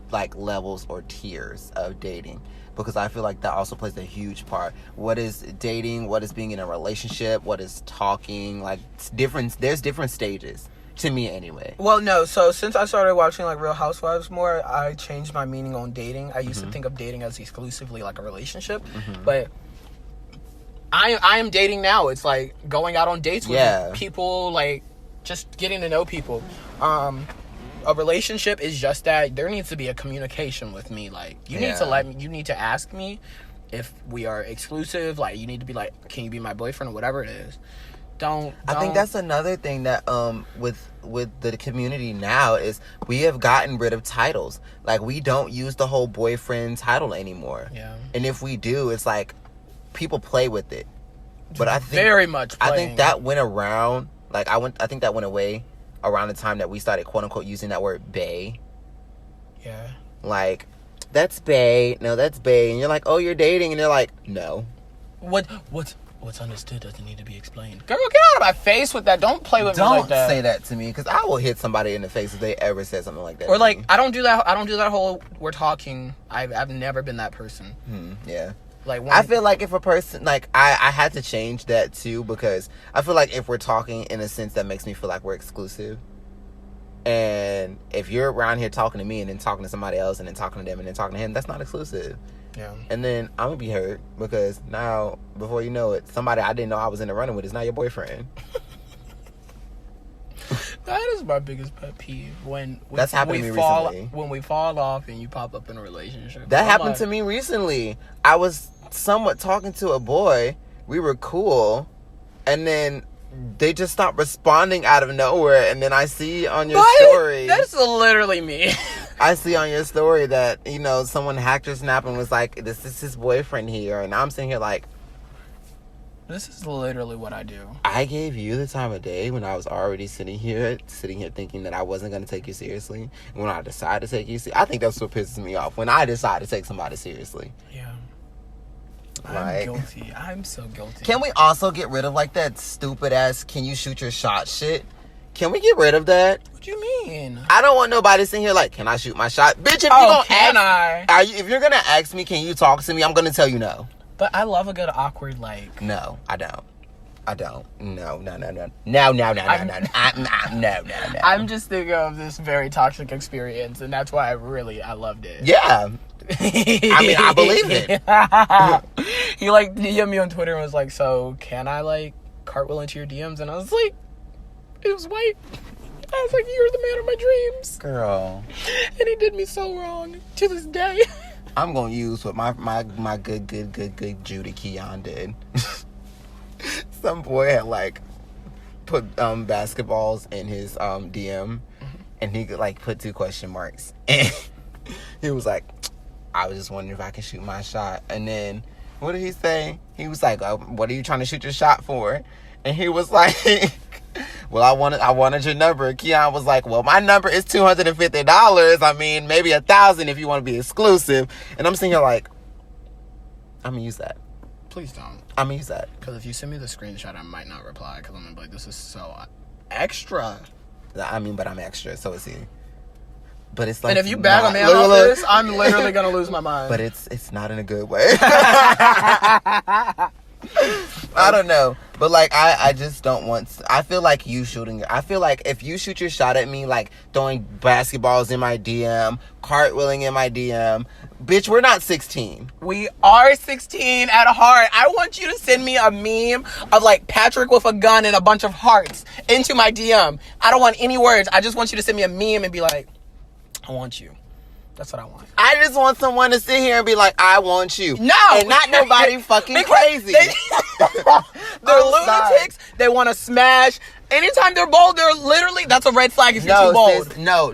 like levels or tiers of dating, because I feel like that also plays a huge part. What is dating? What is being in a relationship? What is talking? Like, there's different stages, to me anyway. Well, no, so since I started watching like Real Housewives more, I changed my meaning on dating. I used to think of dating as exclusively like a relationship, but I am dating now. It's like going out on dates with people, like just getting to know people. A relationship is just that. There needs to be a communication with me. Like, you need to you need to ask me if we are exclusive. Like, you need to be like, can you be my boyfriend or whatever it is. I think that's another thing that with the community now is we have gotten rid of titles. Like, we don't use the whole boyfriend title anymore. Yeah. And if we do, it's like people play with it. But I think very much playing. I think that went around. Like, I think that went away around the time that we started quote unquote using that word bae. Yeah. Like, that's bae. No, that's bae. And you're like, oh, you're dating, and they're like, no. What's understood doesn't need to be explained. Girl, get out of my face with that. Don't play with me like that. Don't say that to me, because I will hit somebody in the face if they ever said something like that. Or like, I don't do that whole we're talking. I've never been that person. Yeah. Like, I feel like if a person, like, I had to change that too, because I feel like if we're talking in a sense that makes me feel like we're exclusive. And if you're around here talking to me and then talking to somebody else and then talking to them and then talking to him, that's not exclusive. Yeah. And then I'm going to be hurt, because now, before you know it, somebody I didn't know I was in the running with is now your boyfriend. That is my biggest pet peeve. That's happened to me recently. When we fall off and you pop up in a relationship. That happened to me recently. I was somewhat talking to a boy. We were cool. And then they just stopped responding out of nowhere. And then I see on your story. That's literally me. I see on your story that, you know, someone hacked your Snap and was like, this is his boyfriend here. And I'm sitting here like, this is literally what I do. I gave you the time of day when I was already sitting here thinking that I wasn't going to take you seriously. And when I decided to take you seriously, I think that's what pisses me off. When I decide to take somebody seriously. Yeah. I'm guilty. I'm so guilty. Can we also get rid of like that stupid ass, can you shoot your shot shit? Can we get rid of that? What do you mean? I don't want nobody sitting here like, can I shoot my shot? Bitch, if you're going to ask me, can you talk to me? I'm going to tell you no. But I love a good awkward, like... No, I don't. No. I'm just thinking of this very toxic experience, and that's why I loved it. Yeah. I mean, I believe it. He, like, DM'd me on Twitter and was like, so, can I, like, cartwheel into your DMs? And I was like, it was white. I was like, you're the man of my dreams. Girl. And he did me so wrong to this day. I'm gonna use what my good Judy Keon did. Some boy had like put basketballs in his DM, and he could like put 2 question marks, and he was like, I was just wondering if I can shoot my shot. And then what did he say? He was like, what are you trying to shoot your shot for? And he was like, well, I wanted your number. Keon was like, well, my number is $250. I mean, maybe $1,000 if you want to be exclusive. And I'm sitting here like, I'm going to use that. Please don't. I'm going to use that. Because if you send me the screenshot, I might not reply. Because I'm going to be like, this is so extra. I mean, but I'm extra. So is he. But it's like, and if you bag a man off this, I'm literally going to lose my mind. But it's not in a good way. I don't know. But, like, I just don't want... I feel like you shooting... I feel like if you shoot your shot at me, like, throwing basketballs in my DM, cartwheeling in my DM... Bitch, we're not 16. We are 16 at heart. I want you to send me a meme of, like, Patrick with a gun and a bunch of hearts into my DM. I don't want any words. I just want you to send me a meme and be like, I want you. That's what I want. I just want someone to sit here and be like, I want you. No! And not nobody fucking crazy. They're lunatics. They want to smash. Anytime they're bold, they're literally... That's a red flag if you're too bold. Sis, no.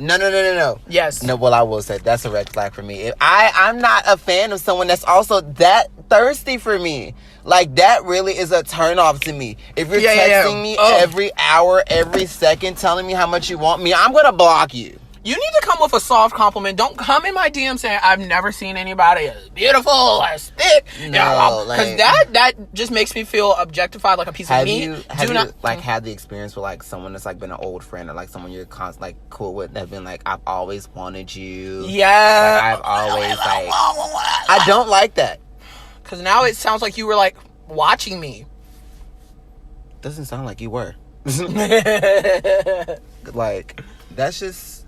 Yes. No, well, I will say that's a red flag for me. If I'm not a fan of someone that's also that thirsty for me. Like, that really is a turnoff to me. If you're texting me every hour, every second, telling me how much you want me, I'm going to block you. You need to come with a soft compliment. Don't come in my DM saying, I've never seen anybody as beautiful, as thick. No, because that just makes me feel objectified like a piece of meat. Have you had the experience with, like, someone that's, like, been an old friend or, like, someone you're like, cool with that been like, I've always wanted you. Yeah. Like, I've always, like... I don't like that. Because now it sounds like you were, like, watching me. Doesn't sound like you were. Like, that's just...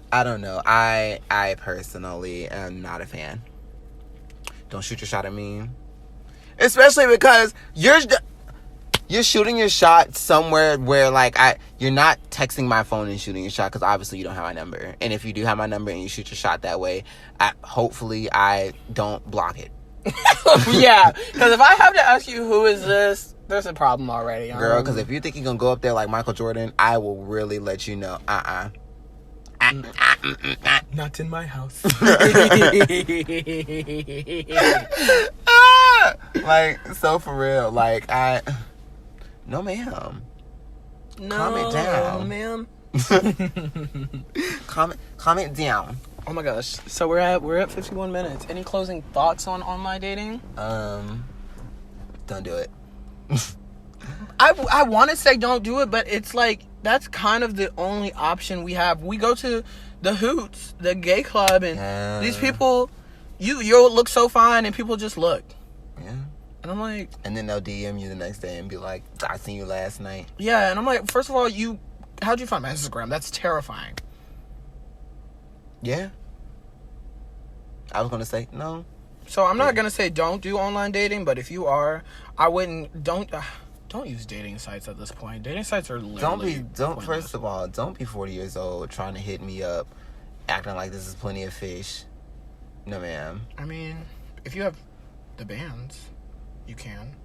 I don't know. I personally am not a fan. Don't shoot your shot at me. Especially because you're shooting your shot somewhere where, like, you're not texting my phone and shooting your shot because obviously you don't have my number. And if you do have my number and you shoot your shot that way, hopefully I don't block it. Yeah. Because if I have to ask you who is this, there's a problem already. Girl, because if you think you're going to go up there like Michael Jordan, I will really let you know. Not in my house. Like, so for real, like, no ma'am. No, calm it down, ma'am. calm it down. Oh my gosh. So we're at 51 minutes. Any closing thoughts on online dating? Don't do it. I want to say don't do it, but it's like that's kind of the only option we have. We go to the Hoots, the gay club, and these people, you'll look so fine, and people just look. Yeah. And I'm like... And then they'll DM you the next day and be like, I seen you last night. Yeah, and I'm like, first of all, how'd you find my Instagram? That's terrifying. Yeah. I was going to say, no. So I'm not going to say don't do online dating, but if you are, I wouldn't... Don't use dating sites at this point. Dating sites are literally First of all, don't be 40 years old trying to hit me up, acting like this is plenty of fish. No, ma'am. I mean, if you have the bands, you can.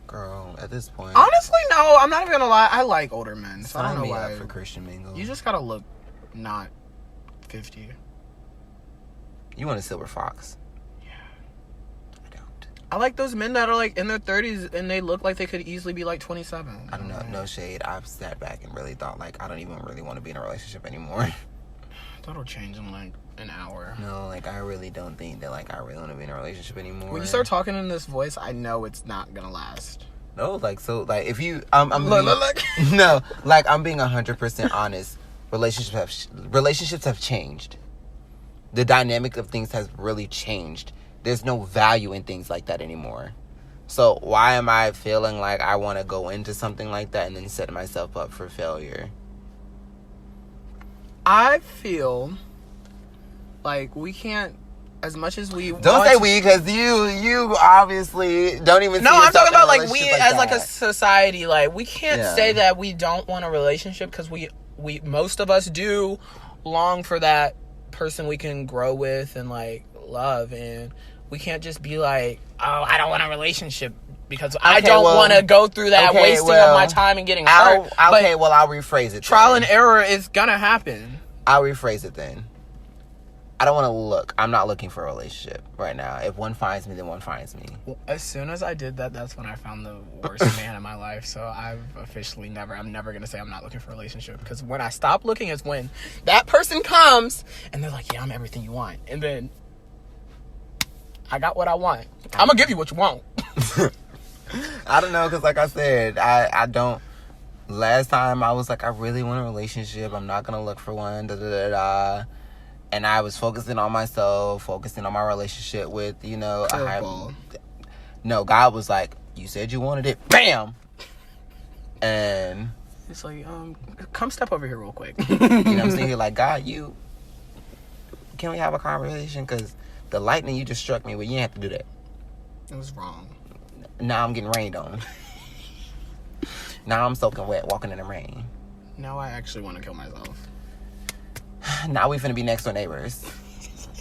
Girl, at this point... Honestly, no. I'm not even gonna lie. I like older men, so I don't know why. Up for Christian Mingle. You just gotta look not 50. You want a silver fox? I like those men that are like in their 30s and they look like they could easily be like 27. I don't know. No shade. I've sat back and really thought like I don't even really want to be in a relationship anymore. That'll change in like an hour. No, like I really don't think that like I really want to be in a relationship anymore. When you start talking in this voice, I know it's not gonna last. No, like so like if you look. No, like I'm being 100% honest. Relationships have changed. The dynamic of things has really changed. There's no value in things like that anymore. So why am I feeling like I want to go into something like that and then set myself up for failure? I feel like we can't, as much as we don't say we, because you obviously don't even. No, I'm talking about like we as like a society. Like we can't say that we don't want a relationship because we most of us do long for that person we can grow with and like love, and we can't just be like, oh, I don't want a relationship because I don't want to go through that wasting of my time and getting hurt. I'll rephrase it. Trial and error is gonna happen. I'll rephrase it then. I don't want to look. I'm not looking for a relationship right now. If one finds me, then one finds me. Well, as soon as I did that, that's when I found the worst man in my life. So I'm never going to say I'm not looking for a relationship. Because when I stop looking is when that person comes and they're like, yeah, I'm everything you want. And then I got what I want. I'm going to give you what you want. I don't know, because like I said, I don't. Last time I was like, I really want a relationship. I'm not going to look for one. And I was focusing on myself, focusing on my relationship with, God was like, You said you wanted it. Bam! And it's like, come step over here real quick. You know what I'm saying? You're like, God, can we have a conversation? Because the lightning you just struck me with, you didn't have to do that. It was wrong. Now I'm getting rained on. Now I'm soaking wet, walking in the rain. Now I actually want to kill myself. Now we finna be next door neighbors.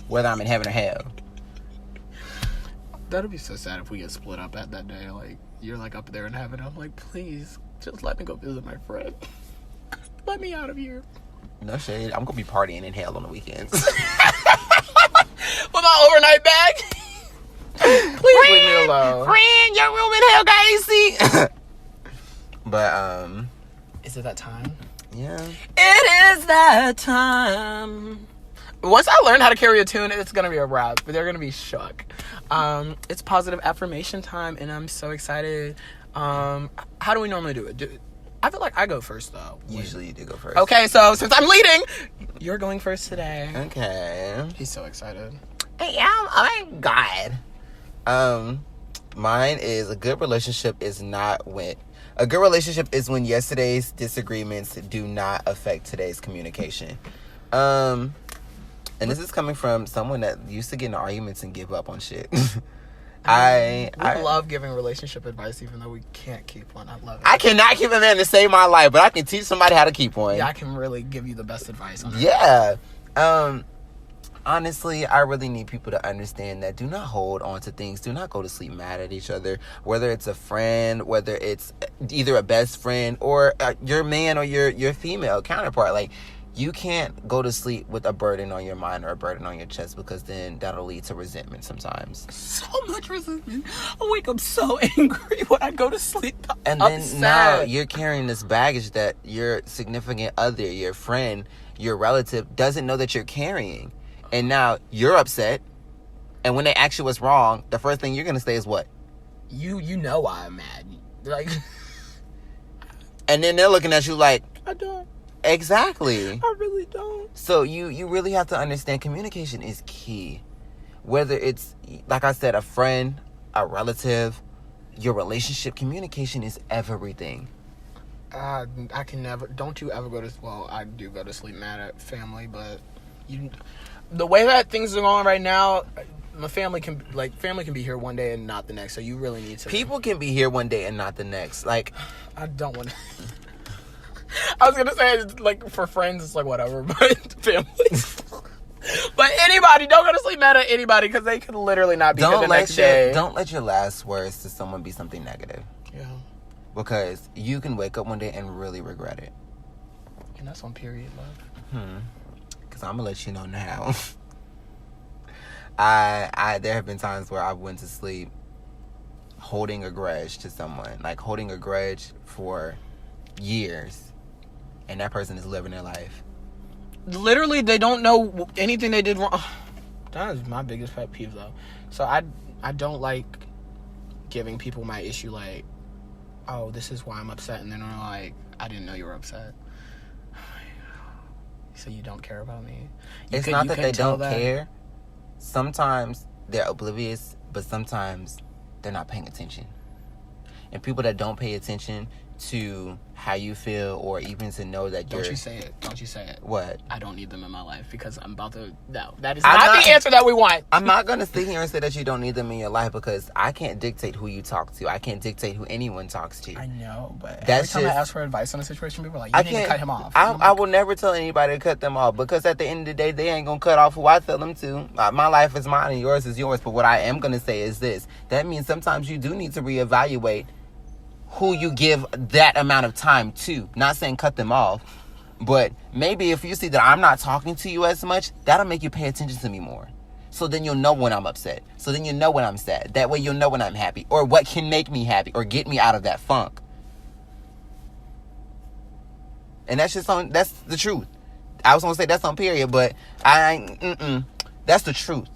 Whether I'm in heaven or hell. That'd be so sad if we get split up at that day. Like, you're like up there in heaven. I'm like, please, just let me go visit my friend. Let me out of here. No shade. I'm gonna be partying in hell on the weekends. With my overnight bag. Please leave me alone. Friend, your room in hell got AC. But is it that time? Yeah. It is that time. Once I learn how to carry a tune, it's gonna be a wrap. But they're gonna be shook. It's positive affirmation time, and I'm so excited. How do we normally do it? I feel like I go first, though. Usually you do go first. Okay, so since I'm leading, you're going first today. Okay. He's so excited. Hey, oh my God. Mine is a good relationship is when yesterday's disagreements do not affect today's communication. And this is coming from someone that used to get in arguments and give up on shit. I love giving relationship advice, even though we can't keep one. I love it. I cannot keep a man to save my life, but I can teach somebody how to keep one. Yeah, I can really give you the best advice on that. Yeah. Honestly, I really need people to understand that do not hold on to things. Do not go to sleep mad at each other. Whether it's a friend, whether it's either a best friend or your man or your female counterpart. Like, you can't go to sleep with a burden on your mind or a burden on your chest, because then that'll lead to resentment sometimes. So much resentment. I wake up so angry when I go to sleep. And then now you're carrying this baggage that your significant other, your friend, your relative doesn't know that you're carrying. And now you're upset. And when they ask you what's wrong, the first thing you're going to say is what? You know why I'm mad. Like, and then they're looking at you like, I don't. Exactly. I really don't. So you really have to understand communication is key. Whether it's, like I said, a friend, a relative, your relationship, communication is everything. I can never. Don't you ever go to? Well, I do go to sleep mad at family, but the way that things are going right now, my family can be here one day and not the next. So you really need to. People can be here one day and not the next. Like, I don't want to. I was gonna say, like, for friends, it's like whatever, but family. But anybody, don't go to sleep mad at anybody, because they could literally not be here the next day. Don't let your last words to someone be something negative. Yeah. Because you can wake up one day and really regret it. And that's on period love. Because I'm gonna let you know now. There have been times where I went to sleep holding a grudge to someone, like holding a grudge for years. And that person is living their life. Literally, they don't know anything they did wrong. That is my biggest pet peeve, though. So I don't like giving people my issue, like, oh, this is why I'm upset. And then they're like, I didn't know you were upset. So you don't care about me? It's not that they don't care. Sometimes they're oblivious, but sometimes they're not paying attention. And people that don't pay attention to how you feel, or even to know that Don't you say it. What? I don't need them in my life, because I'm about to... No, that is not the answer that we want. I'm not going to sit here and say that you don't need them in your life, because I can't dictate who you talk to. I can't dictate who anyone talks to. I know, but that's every time I ask for advice on a situation, people are like, you need to cut him off. I will never tell anybody to cut them off, because at the end of the day, they ain't going to cut off who I tell them to. My life is mine and yours is yours. But what I am going to say is this. That means sometimes you do need to reevaluate who you give that amount of time to. Not saying cut them off, but maybe if you see that I'm not talking to you as much, that'll make you pay attention to me more. So then you'll know when I'm upset. So then you'll know when I'm sad. That way you'll know when I'm happy, or what can make me happy or get me out of that funk. And that's the truth. I was gonna say that's on period, but that's the truth.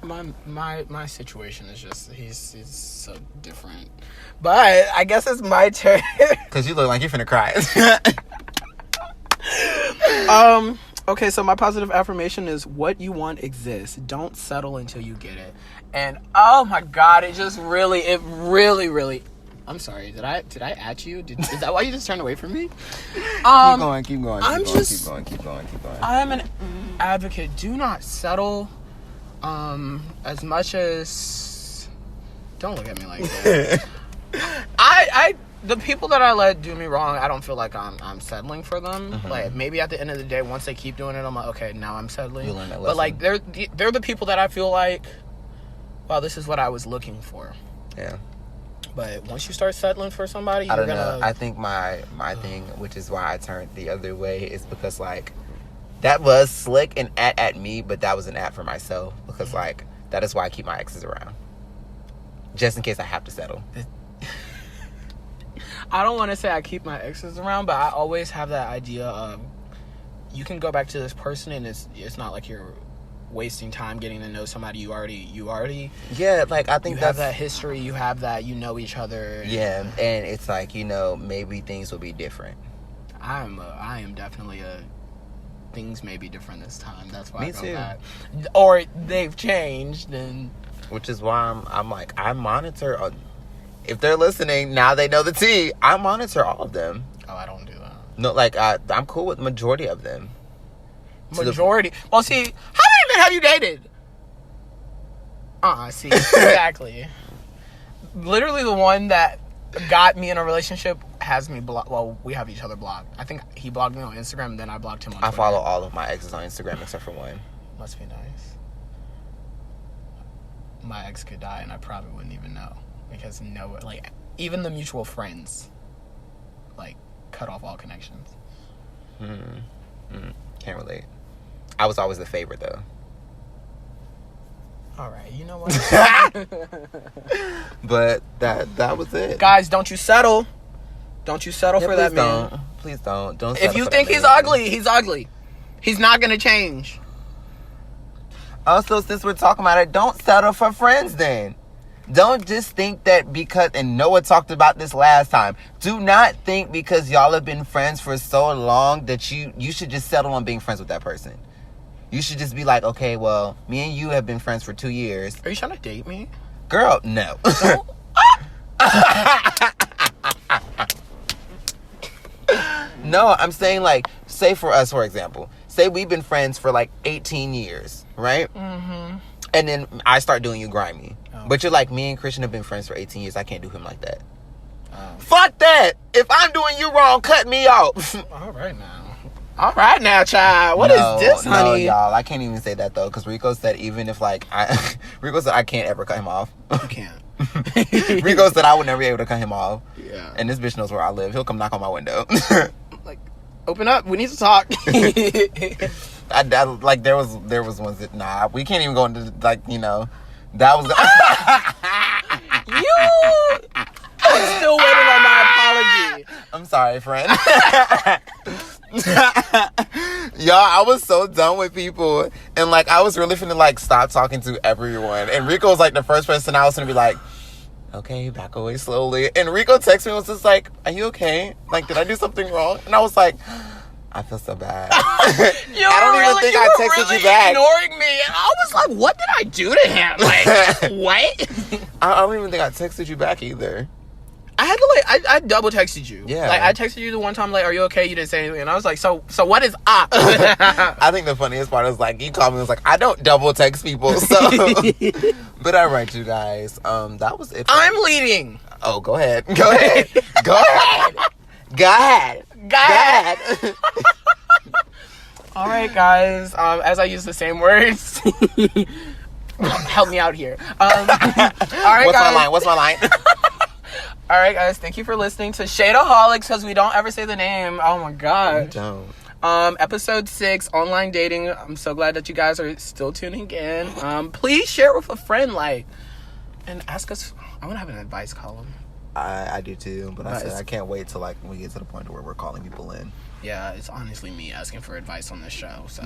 My situation is just he's so different. But I guess it's my turn. Cause you look like you're finna cry. Okay, so my positive affirmation is what you want exists. Don't settle until you get it. And oh my God, it really. I'm sorry. Did I at you? Is that why you just turned away from me? Keep going. Keep going. I'm an advocate. Do not settle. As much as, don't look at me like that. The people that I let do me wrong, I don't feel like I'm settling for them. Mm-hmm. Like, maybe at the end of the day, once they keep doing it, I'm like, okay, now I'm settling. You learn that lesson. But like, they're the people that I feel like, wow, this is what I was looking for. Yeah. But once you start settling for somebody, I don't know. I think my thing, which is why I turned the other way, is because like that was slick and at me, but that was an at for myself, because like that is why I keep my exes around, just in case I have to settle. I don't want to say I keep my exes around, but I always have that idea of you can go back to this person and it's not like you're wasting time getting to know somebody you already yeah, like I think you have that history, you have that, you know each other. Yeah, and it's like, you know, maybe things will be different. I am definitely things may be different this time. That's why Me too. Back. Or they've changed, and which is why I'm like, I monitor. If they're listening, now they know the tea. I monitor all of them. Oh, I don't do that. No, like I'm cool with majority of them. Majority. Well, see, how many men have you dated? See, exactly. Literally, the one that got me in a relationship has me blocked. Well, we have each other blocked. I think he blocked me on Instagram, and then I blocked him on Twitter. I follow all of my exes on Instagram except for one. Must be nice. My ex could die, and I probably wouldn't even know. Because even the mutual friends, like, cut off all connections. Can't relate. I was always the favorite, though. All right, you know what? But that was it. Guys, don't you settle. Don't you settle for that man. Please don't. Don't. If you think he's ugly, he's ugly. He's not gonna change. Also, since we're talking about it, don't settle for friends then. Don't just think that because, and Noah talked about this last time, do not think because y'all have been friends for so long that you should just settle on being friends with that person. You should just be like, okay, well, me and you have been friends for 2 years. Are you trying to date me? Girl, no. No, I'm saying like, say for us, for example, say we've been friends for like 18 years, right? Mm-hmm. And then I start doing you grimy. Oh. But you're like, me and Christian have been friends for 18 years. I can't do him like that. Oh. Fuck that. If I'm doing you wrong, cut me off. All right now, child. What is this, honey? No, y'all. I can't even say that, though. Because Rico said even if, like, Rico said I can't ever cut him off. You can't. Rico said I would never be able to cut him off. Yeah. And this bitch knows where I live. He'll come knock on my window. Like, open up. We need to talk. Like, there was ones that, we can't even go into, like, you know, that was... I'm still waiting on my apology. I'm sorry, friend. Y'all, I was so done with people. And, like, I was really finna, like, stop talking to everyone. And Rico was, like, the first person I was gonna be like, okay, back away slowly. And Rico texted me and was just like, are you okay? Like, did I do something wrong? And I was like... I feel so bad. I don't even think I texted you back. Ignoring me, and I was like, "What did I do to him? Like, what?" I don't even think I texted you back either. I had to I double texted you. Yeah, like I texted you the one time, like, "Are you okay?" You didn't say anything, and I was like, "So what is up?" I think the funniest part is like you called me. And was like, I don't double text people. So, but all right, you guys. That was it. I'm leading. Oh, go ahead. Go ahead. Go ahead. Go ahead. God. All right, guys. As I use the same words, help me out here. All right, What's my line? All right, guys. Thank you for listening to Shade-aholics, because we don't ever say the name. Oh my god. We don't. Episode 6, online dating. I'm so glad that you guys are still tuning in. Please share with a friend, and ask us. I want to have an advice column. I do too, but I said I can't wait till like we get to the point where we're calling people in. Yeah, it's honestly me asking for advice on this show. So,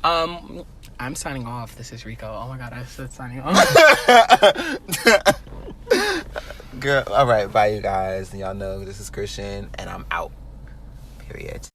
I'm signing off. This is Rico. Oh my god, I said signing off. Girl, all right, bye, you guys. Y'all know this is Christian, and I'm out. Period.